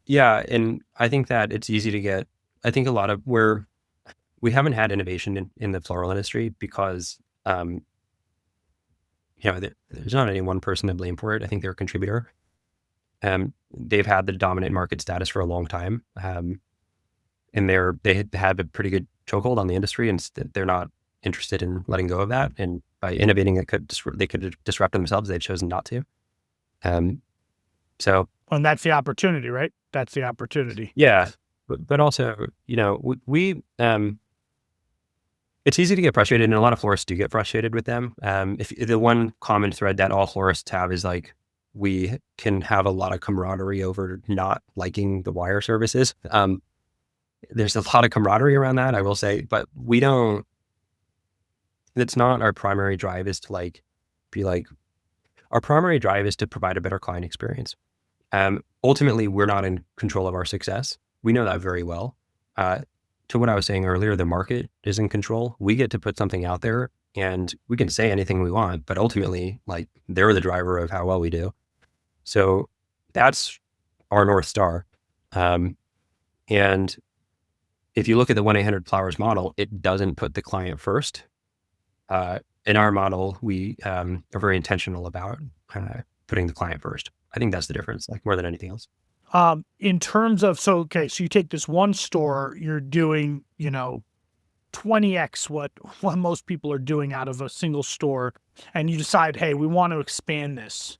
S1: Yeah. And I think that it's easy to get, I think a lot of we haven't had innovation in the floral industry because, there's not any one person to blame for it. I think they're a contributor. They've had the dominant market status for a long time. And they have a pretty good chokehold on the industry, and they're not interested in letting go of that. And by innovating, they could disrupt themselves. They've chosen not to. So,
S2: and that's the opportunity, right? That's the opportunity.
S1: Yeah. But also, we it's easy to get frustrated, and a lot of florists do get frustrated with them. If the one common thread that all florists have is like, we can have a lot of camaraderie over not liking the wire services. there's a lot of camaraderie around that, I will say, but we don't, it's not our primary drive is to like, be like, our primary drive is to provide a better client experience. Ultimately, we're not in control of our success. We know that very well. Uh, to what I was saying earlier, the market is in control. We get to put something out there and we can say anything we want, but ultimately, like they're the driver of how well we do. So that's our North Star. Um, and if you look at the 1-800-Flowers model, it doesn't put the client first. In our model, we are very intentional about putting the client first. I think that's the difference, like more than anything else.
S2: In terms of, so, okay, so you take this one store, you're doing, 20x what most people are doing out of a single store, and you decide, hey, we want to expand this.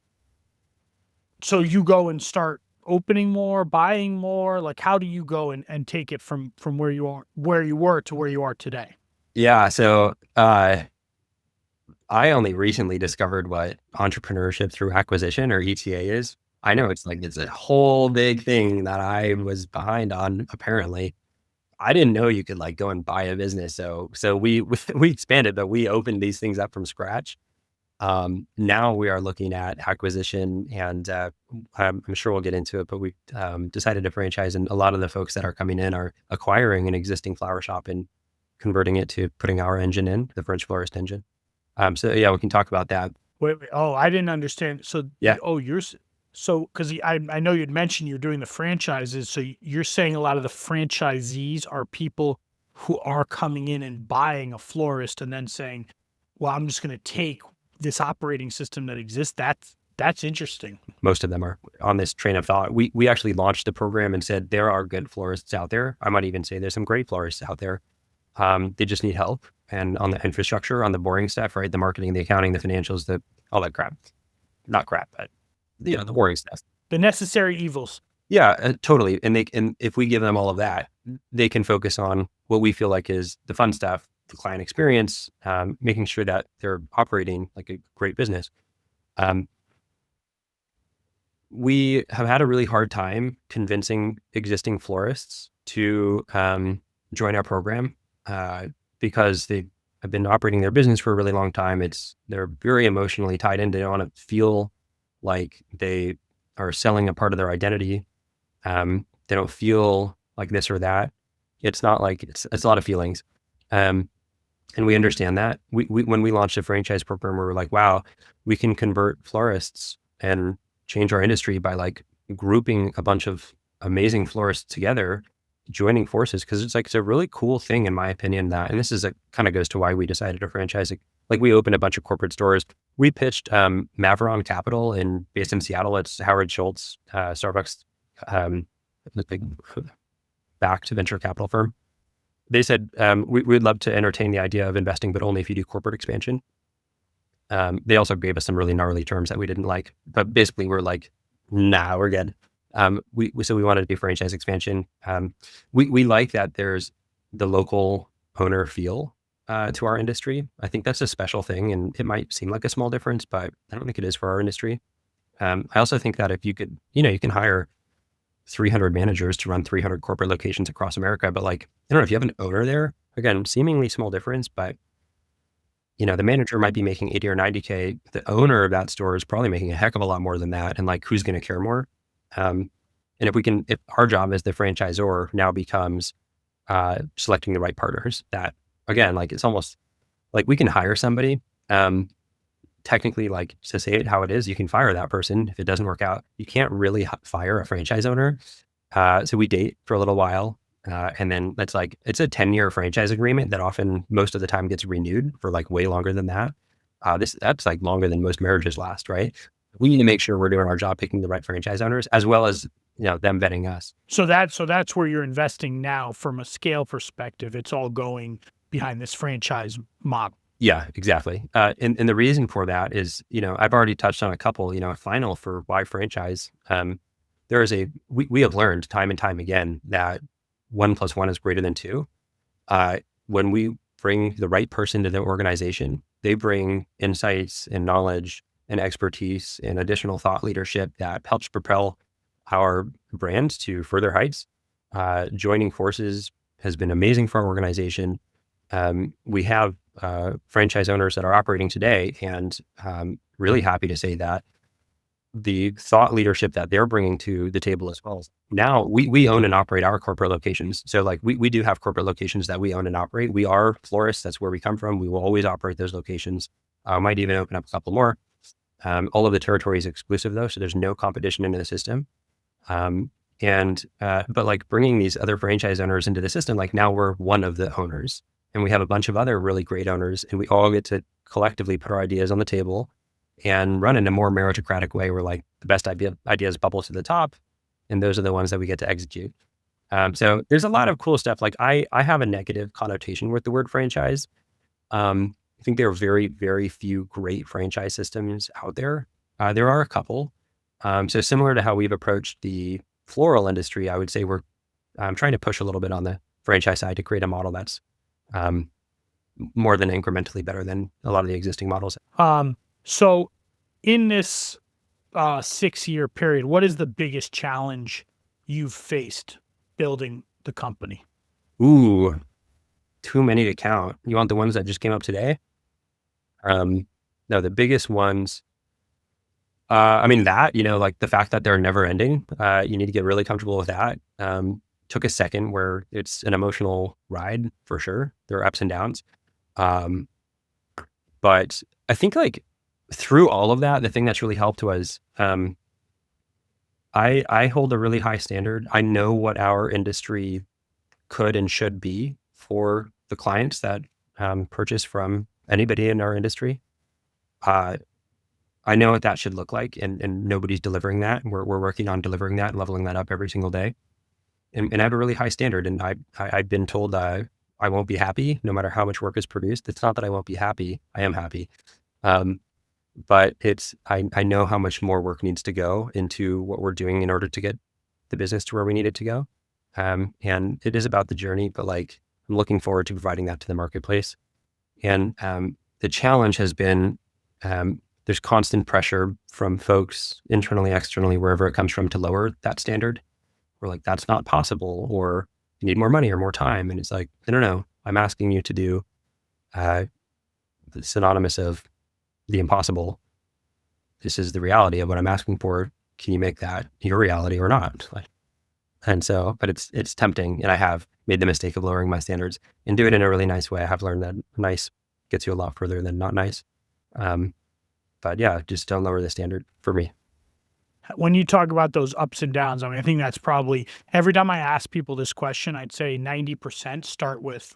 S2: So you go and start opening more, buying more. Like, how do you go and take it from where you are, where you were to where you are today?
S1: Yeah. So I only recently discovered what entrepreneurship through acquisition or ETA is. I know it's like, it's a whole big thing that I was behind on, apparently. I didn't know you could like go and buy a business. So we expanded, but we opened these things up from scratch. Now we are looking at acquisition, and I'm sure we'll get into it, but we decided to franchise, and a lot of the folks that are coming in are acquiring an existing flower shop and converting it to putting our engine in, the French Florist engine. So yeah, we can talk about that.
S2: Wait. Oh, I didn't understand. So,
S1: Yeah.
S2: oh, so because I know you'd mentioned you're doing the franchises. So you're saying a lot of the franchisees are people who are coming in and buying a florist and then saying, well, I'm just going to take this operating system that exists. That's interesting.
S1: Most of them are on this train of thought. We actually launched the program and said there are good florists out there. I might even say there's some great florists out there. They just need help. And on the infrastructure, on the boring stuff, right? The marketing, the accounting, the financials, all that crap. Not crap, but the boring stuff.
S2: The necessary evils.
S1: Yeah, totally. And if we give them all of that, they can focus on what we feel like is the fun stuff, the client experience, making sure that they're operating like a great business. Um, we have had a really hard time convincing existing florists to join our program because they have been operating their business for a really long time. They're very emotionally tied in. They don't want to feel like they are selling a part of their identity. They don't feel like this or that. It's not like it's a lot of feelings. And we understand that. When we launched a franchise program, we were like, wow, we can convert florists and change our industry by like grouping a bunch of amazing florists together, joining forces. Cause it's a really cool thing in my opinion and this is kind of goes to why we decided to franchise it. Like we opened a bunch of corporate stores. We pitched Maveron Capital based in Seattle. It's Howard Schultz, Starbucks, the big backed venture capital firm. They said, we'd love to entertain the idea of investing, but only if you do corporate expansion. They also gave us some really gnarly terms that we didn't like, but basically we're like, nah, we're good. So we wanted to do franchise expansion. We like that there's the local owner feel to our industry. I think that's a special thing, and it might seem like a small difference, but I don't think it is for our industry. I also think that if you could, you can hire 300 managers to run 300 corporate locations across America, but like, I don't know if you have an owner there, again, seemingly small difference, but the manager might be making 80 or 90K. The owner of that store is probably making a heck of a lot more than that. And like, who's going to care more? And if our job as the franchisor now becomes selecting the right partners, that again, like it's almost like we can hire somebody. Technically, like to say it how it is, you can fire that person if it doesn't work out. You can't really fire a franchise owner. So we date for a little while. And then it's a 10-year franchise agreement that often most of the time gets renewed for like way longer than that. That's like longer than most marriages last, right? We need to make sure we're doing our job picking the right franchise owners as well as, them vetting us.
S2: So that's where you're investing now from a scale perspective. It's all going behind this franchise model.
S1: Yeah, exactly. And the reason for that is, I've already touched on a couple, a final for why franchise. We have learned time and time again that 1 + 1 is greater than 2. When we bring the right person to the organization, they bring insights and knowledge and expertise and additional thought leadership that helps propel our brand to further heights. joining forces has been amazing for our organization. We have franchise owners that are operating today, and really happy to say that the thought leadership that they're bringing to the table as well. Now we own and operate our corporate locations. So like we do have corporate locations that we own and operate. We are florists. That's where we come from. We will always operate those locations. Might even open up a couple more. All of the territory is exclusive though. So there's no competition into the system. But like bringing these other franchise owners into the system, like now we're one of the owners and we have a bunch of other really great owners, and we all get to collectively put our ideas on the table and run in a more meritocratic way where like the best ideas bubble to the top, and those are the ones that we get to execute. So there's a lot of cool stuff. Like I have a negative connotation with the word franchise. I think there are very, very few great franchise systems out there. There are a couple. So similar to how we've approached the floral industry, I would say we're trying to push a little bit on the franchise side to create a model that's more than incrementally better than a lot of the existing models.
S2: So in this 6-year period, what is the biggest challenge you've faced building the company?
S1: Ooh, too many to count. You want the ones that just came up today? No, the biggest ones, I mean, that, like the fact that they're never ending, you need to get really comfortable with that. Took a second where it's an emotional ride for sure. There are ups and downs. But I think like through all of that, the thing that's really helped was, I hold a really high standard. I know what our industry could and should be for the clients that purchase from anybody in our industry. I know what that should look like, and nobody's delivering that. We're working on delivering that and leveling that up every single day. And I have a really high standard, and I've been told I won't be happy no matter how much work is produced. It's not that I won't be happy. I am happy. But I know how much more work needs to go into what we're doing in order to get the business to where we need it to go. And it is about the journey, but like I'm looking forward to providing that to the marketplace. And the challenge has been, there's constant pressure from folks internally, externally, wherever it comes from, to lower that standard. We're like, that's not possible, or you need more money or more time. And it's like, no, I'm asking you to do the synonymous of the impossible. This is the reality of what I'm asking for. Can you make that your reality or not? But it's tempting. And I have made the mistake of lowering my standards and do it in a really nice way. I have learned that nice gets you a lot further than not nice. But yeah, just don't lower the standard for me.
S2: When you talk about those ups and downs, I mean, I think that's probably every time I ask people this question, I'd say 90% start with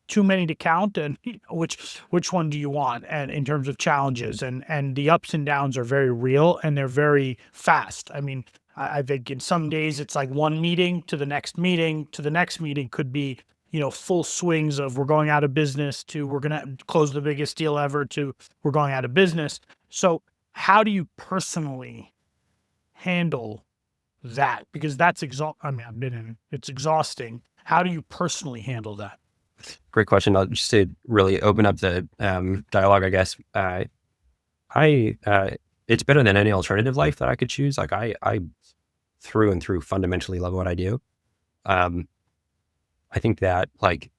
S2: too many to count, and which one do you want? And in terms of challenges, and the ups and downs are very real and they're very fast. I mean, I think in some days it's like one meeting to the next meeting to the next meeting could be, full swings of we're going out of business to we're going to close the biggest deal ever to we're going out of business. So how do you personally handle that? Because that's I mean, I've been in it. It's exhausting. How do you personally handle that?
S1: Great question. I'll just to really open up the dialogue, I guess. It's better than any alternative life that I could choose. Like I through and through fundamentally love what I do. I think that like,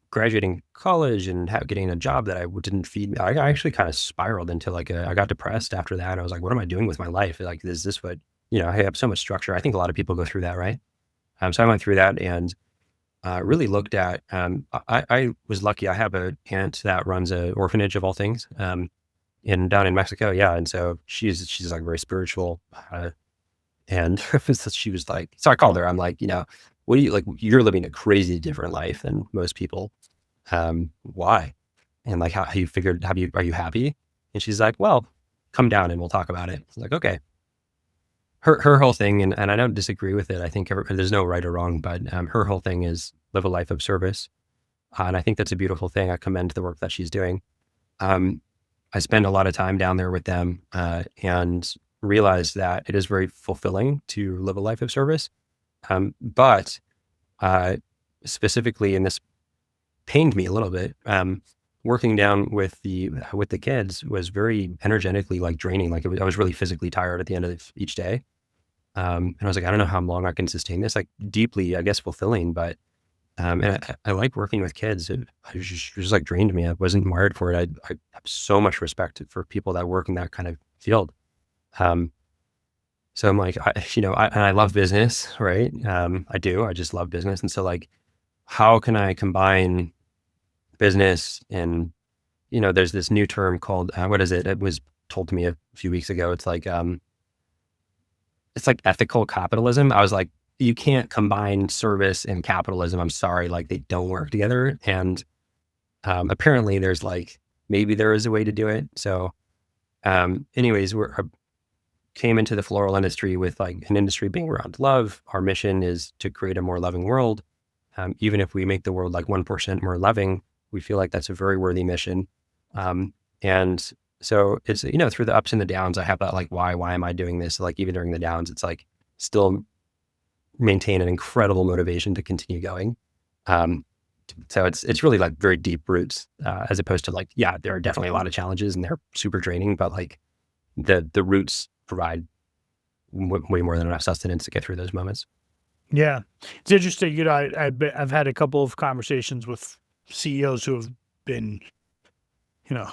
S1: graduating college and getting a job that I didn't feed me, I actually kind of spiraled into like I got depressed after that. I was like, what am I doing with my life? Like, is this what, I have so much structure. I think a lot of people go through that, right? So I went through that and really looked at, I was lucky. I have a aunt that runs an orphanage of all things, down in Mexico. Yeah. And so she's like very spiritual. And she was like, so I called her, I'm like, what do you like? You're living a crazy different life than most people. Why? And like, how you figured, are you happy? And she's like, well, come down and we'll talk about it. I was like, okay. Her whole thing, and I don't disagree with it. I think there's no right or wrong, but her whole thing is live a life of service. And I think that's a beautiful thing. I commend the work that she's doing. I spend a lot of time down there with them and realize that it is very fulfilling to live a life of service. But specifically, and this pained me a little bit, working down with the kids was very energetically like draining. Like I was really physically tired at the end of each day. And I was like, I don't know how long I can sustain this. Like deeply, I guess, fulfilling, but and I like working with kids. It just like drained me. I wasn't wired for it. I have so much respect for people that work in that kind of field. Um, so I'm like, and I love business, right? I do. I just love business, and so like, how can I combine business and there's this new term called what is it? It was told to me a few weeks ago. It's like ethical capitalism. I was like, you can't combine service and capitalism. I'm sorry, like they don't work together. And apparently, there's like maybe there is a way to do it. So, anyways, I came into the floral industry with like an industry being around love. Our mission is to create a more loving world. Even if we make the world like 1% more loving, we feel like that's a very worthy mission. And so it's, through the ups and the downs, I have that like, why am I doing this? Like even during the downs, it's like still maintain an incredible motivation to continue going. Um, so it's really like very deep roots, as opposed to like, yeah, there are definitely a lot of challenges and they're super draining, but like the roots provide way more than enough sustenance to get through those moments.
S2: Yeah, it's interesting. I've had a couple of conversations with CEOs who have been,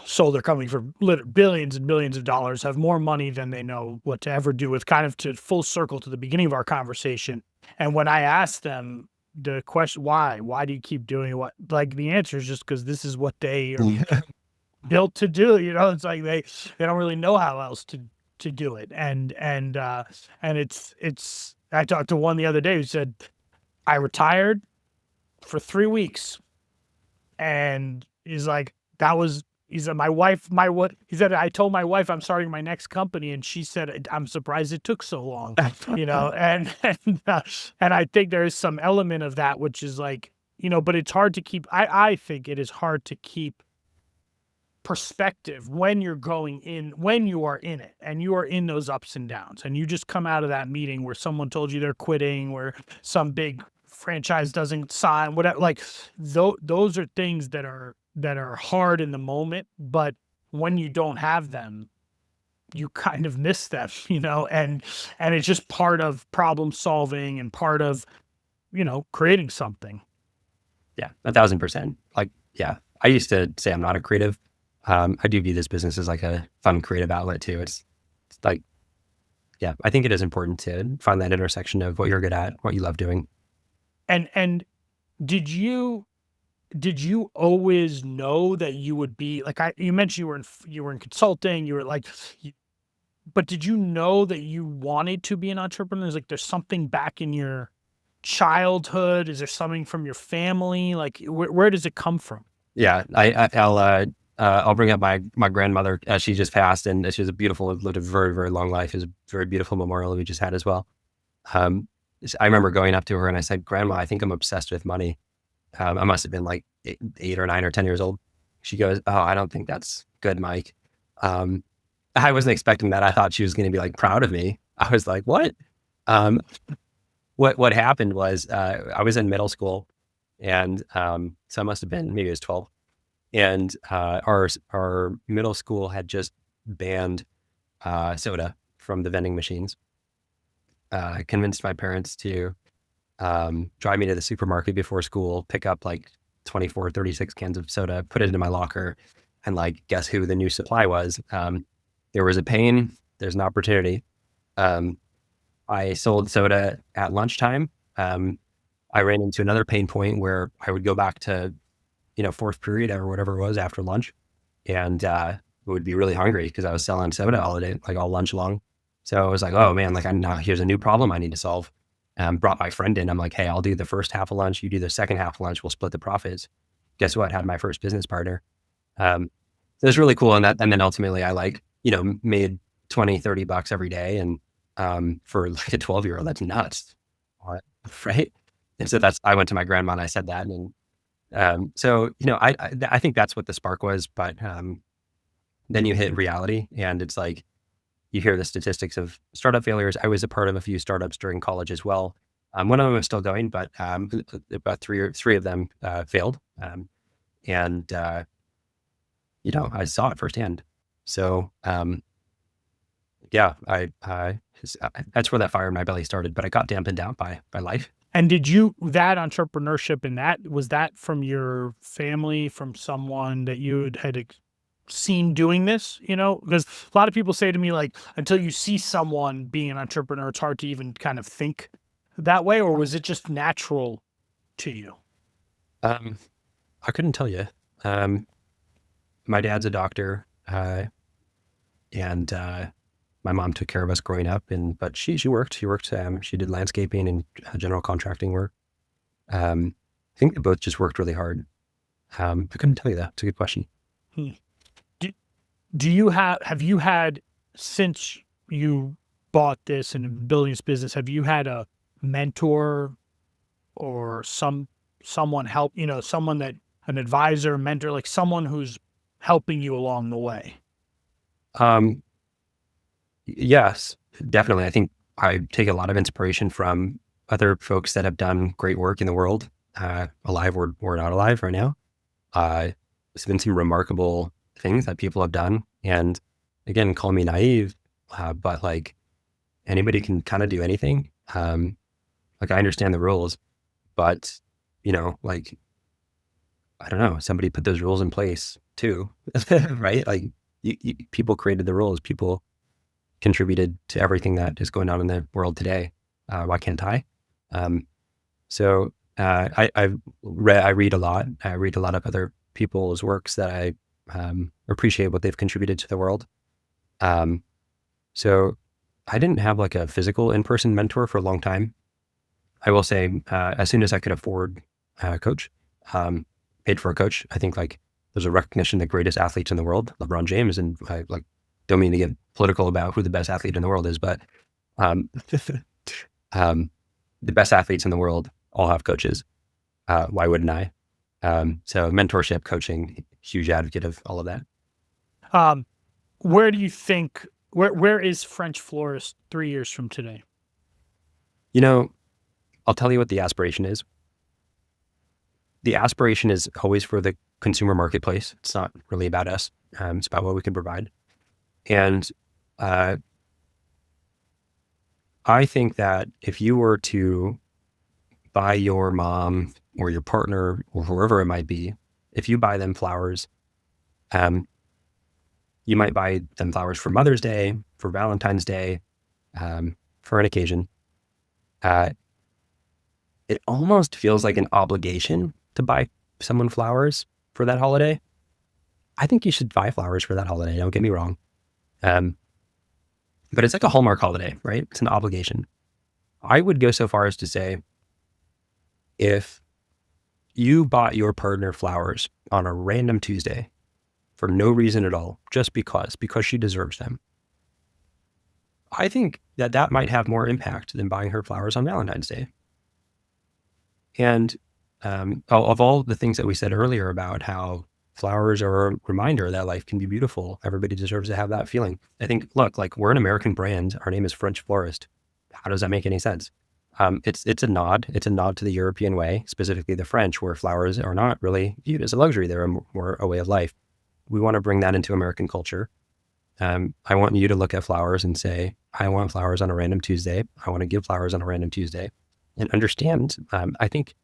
S2: sold their company for billions and billions of dollars, have more money than they know what to ever do with. Kind of to full circle to the beginning of our conversation. And when I asked them the question, why do you keep doing what? Like the answer is just because this is what they are built to do. It's like they don't really know how else to do it. And it's. I talked to one the other day who said, I retired for 3 weeks, and he's like, that was. He said, my wife, my what? He said, I told my wife I'm starting my next company, and she said, I'm surprised it took so long. And I think there is some element of that, which is like, but it's hard to keep. I think it is hard to keep perspective when you're when you are in it and you are in those ups and downs, and you just come out of that meeting where someone told you they're quitting, where some big franchise doesn't sign, whatever. Like those are things that are hard in the moment, but when you don't have them, you kind of miss them, and it's just part of problem solving and part of creating something.
S1: Yeah, 1,000%. Like, yeah, I used to say I'm not a creative. I do view this business as like a fun creative outlet too. It's like, yeah, I think it is important to find that intersection of what you're good at, what you love doing.
S2: And did you always know that you would be like, you mentioned you were in consulting, you were like, but did you know that you wanted to be an entrepreneur? Is like there's something back in your childhood? Is there something from your family? Like where does it come from?
S1: Yeah, I'll bring up my grandmother. She just passed, and she was lived a very very long life. It was a very beautiful memorial we just had as well. Um, I remember going up to her and I said, "Grandma, I think I'm obsessed with money." I must have been like 8 or 9 or 10 years old. She goes, "Oh, I don't think that's good, Mike." Um, I wasn't expecting that. I thought she was going to be like proud of me. I was like, "What?" Um, what happened was I was in middle school, and so I must have been maybe I was 12, and our middle school had just banned soda from the vending machines. I convinced my parents to drive me to the supermarket before school, pick up like 24, 36 cans of soda, put it into my locker, and like, guess who the new supply was? There was a pain, there's an opportunity. Um, I sold soda at lunchtime. Um, I ran into another pain point where I would go back to, fourth period or whatever it was after lunch, and would be really hungry because I was selling soda all day, like all lunch long. So I was like, oh man, like now here's a new problem I need to solve. Brought my friend in. I'm like, hey, I'll do the first half of lunch. You do the second half of lunch. We'll split the profits. Guess what? Had my first business partner. So it's really cool. And then ultimately I like, made 20, $30 every day. And for like a 12-year-old, that's nuts. What? Right. And so I went to my grandma and I said that. And so, I think that's what the spark was. But then you hit reality and it's like, you hear the statistics of startup failures. I was a part of a few startups during college as well. One of them is still going, but about three of them failed. And I saw it firsthand. So yeah, I That's where that fire in my belly started, but I got dampened down by life.
S2: And that entrepreneurship and was that from your family, from someone that you had seen doing this, because a lot of people say to me, like, until you see someone being an entrepreneur, it's hard to even kind of think that way, or was it just natural to you?
S1: Um, I couldn't tell you. Um, my dad's a doctor, and my mom took care of us growing up, but she worked. She did landscaping and general contracting work. I think they both just worked really hard. I couldn't tell you that. It's a good question.
S2: Hmm. Do you have you had, since you bought this and building this business, have you had a mentor or someone help, someone that an advisor, mentor, like someone who's helping you along the way?
S1: Um, yes, definitely. I think I take a lot of inspiration from other folks that have done great work in the world, alive or not alive right now. There's been some remarkable things that people have done. And again, call me naive, but like anybody can kind of do anything. Like I understand the rules, but like, I don't know, somebody put those rules in place too, right? Like people created the rules, people contributed to everything that is going on in the world today. Why can't I? Um, I read a lot. I read a lot of other people's works that I appreciate what they've contributed to the world. Um, so I didn't have like a physical in-person mentor for a long time. I will say, as soon as I could afford a coach, paid for a coach, I think like there's a recognition that greatest athletes in the world, LeBron James, and I like don't mean to get political about who the best athlete in the world is, but um, the best athletes in the world all have coaches. Why wouldn't I? So mentorship, coaching, huge advocate of all of that.
S2: Um, where do you think, where is French Florist 3 years from today?
S1: You know, I'll tell you what the aspiration is. The aspiration is always for the consumer marketplace. It's not really about us. It's about what we can provide. And uh, I think that if you were to buy your mom or your partner or whoever it might be, if you buy them flowers, um, you might buy them flowers for Mother's Day, for Valentine's Day, for an occasion. Uh, it almost feels like an obligation to buy someone flowers for that holiday. I think you should buy flowers for that holiday. Don't get me wrong. Um, but it's like a Hallmark holiday, right? It's an obligation. I would go so far as to say, if you bought your partner flowers on a random Tuesday for no reason at all, just because she deserves them, I think that might have more impact than buying her flowers on Valentine's Day. And of all the things that we said earlier about how flowers are a reminder that life can be beautiful, everybody deserves to have that feeling. I think, look, like we're an American brand. Our name is French Florist. How does that make any sense? It's a nod. It's a nod to the European way, specifically the French, where flowers are not really viewed as a luxury. They're more a way of life. We want to bring that into American culture. I want you to look at flowers and say, I want flowers on a random Tuesday. I want to give flowers on a random Tuesday, and understand. I think,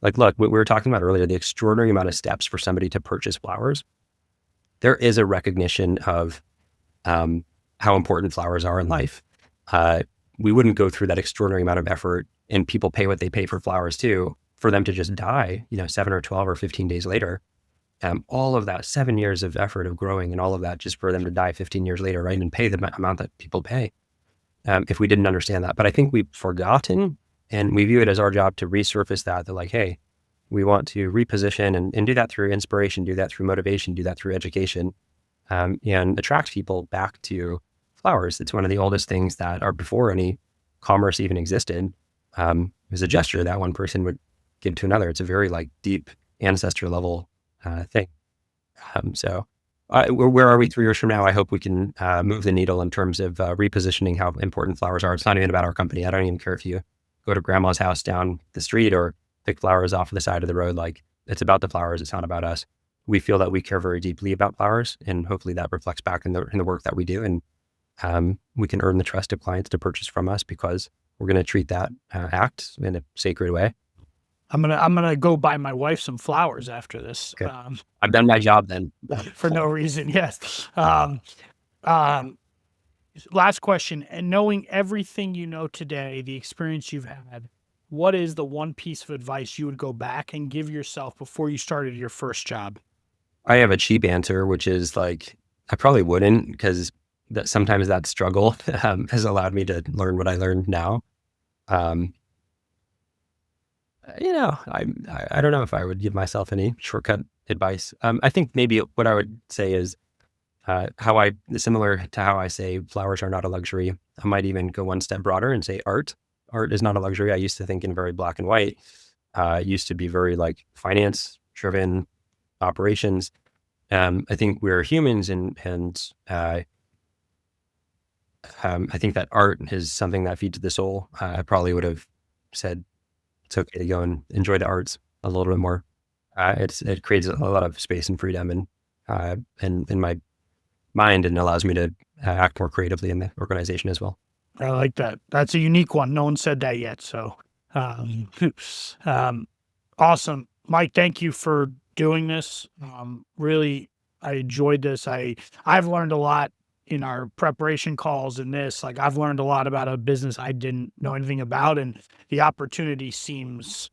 S1: like, look, what we were talking about earlier, the extraordinary amount of steps for somebody to purchase flowers. There is a recognition of how important flowers are in life. We wouldn't go through that extraordinary amount of effort, and people pay what they pay for flowers too, for them to just die, 7 or 12 or 15 days later. All of that 7 years of effort of growing and all of that just for them to die 15 years later, right? And pay the amount that people pay. If we didn't understand that, but I think we've forgotten, and we view it as our job to resurface that. They're like, hey, we want to reposition and do that through inspiration, do that through motivation, do that through education, and attract people back to flowers. It's one of the oldest things that are before any commerce even existed. It was a gesture that one person would give to another. It's a very like deep ancestor level thing. Where are we 3 years from now? I hope we can move the needle in terms of repositioning how important flowers are. It's not even about our company. I don't even care if you go to grandma's house down the street or pick flowers off the side of the road. Like, it's about the flowers. It's not about us. We feel that we care very deeply about flowers, and hopefully that reflects back in the work that we do. And we can earn the trust of clients to purchase from us because we're going to treat that act in a sacred way.
S2: I'm gonna go buy my wife some flowers after this.
S1: Okay. I've done my job then.
S2: For no reason. Yes. Last question. And knowing everything you know today, the experience you've had, what is the one piece of advice you would go back and give yourself before you started your first job?
S1: I have a cheap answer, which is like, I probably wouldn't, because sometimes that struggle has allowed me to learn what I learned now. Um, I don't know if I would give myself any shortcut advice. I think maybe what I would say is similar to how I say flowers are not a luxury. I might even go one step broader and say art is not a luxury. I used to think in very black and white. It used to be very like finance driven operations. I think we're humans, and I think that art is something that feeds the soul. I probably would have said it's okay to go and enjoy the arts a little bit more. It creates a lot of space and freedom and in my mind, and allows me to act more creatively in the organization as well.
S2: I like that. That's a unique one. No one said that yet. So, awesome. Mike, thank you for doing this. Really, I enjoyed this. I've learned a lot in our preparation calls and this. Like, I've learned a lot about a business I didn't know anything about, and the opportunity seems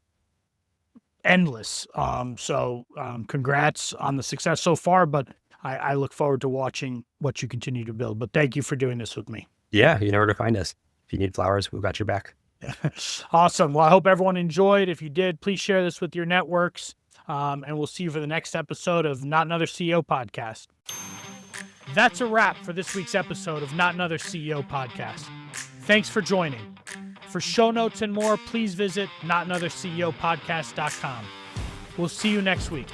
S2: endless. Congrats on the success so far, but I look forward to watching what you continue to build. But thank you for doing this with me.
S1: Yeah, you know where to find us. If you need flowers, we've got your back.
S2: Awesome. Well, I hope everyone enjoyed. If you did, please share this with your networks. And we'll see you for the next episode of Not Another CEO Podcast. That's a wrap for this week's episode of Not Another CEO Podcast. Thanks for joining. For show notes and more, please visit notanotherceopodcast.com. We'll see you next week.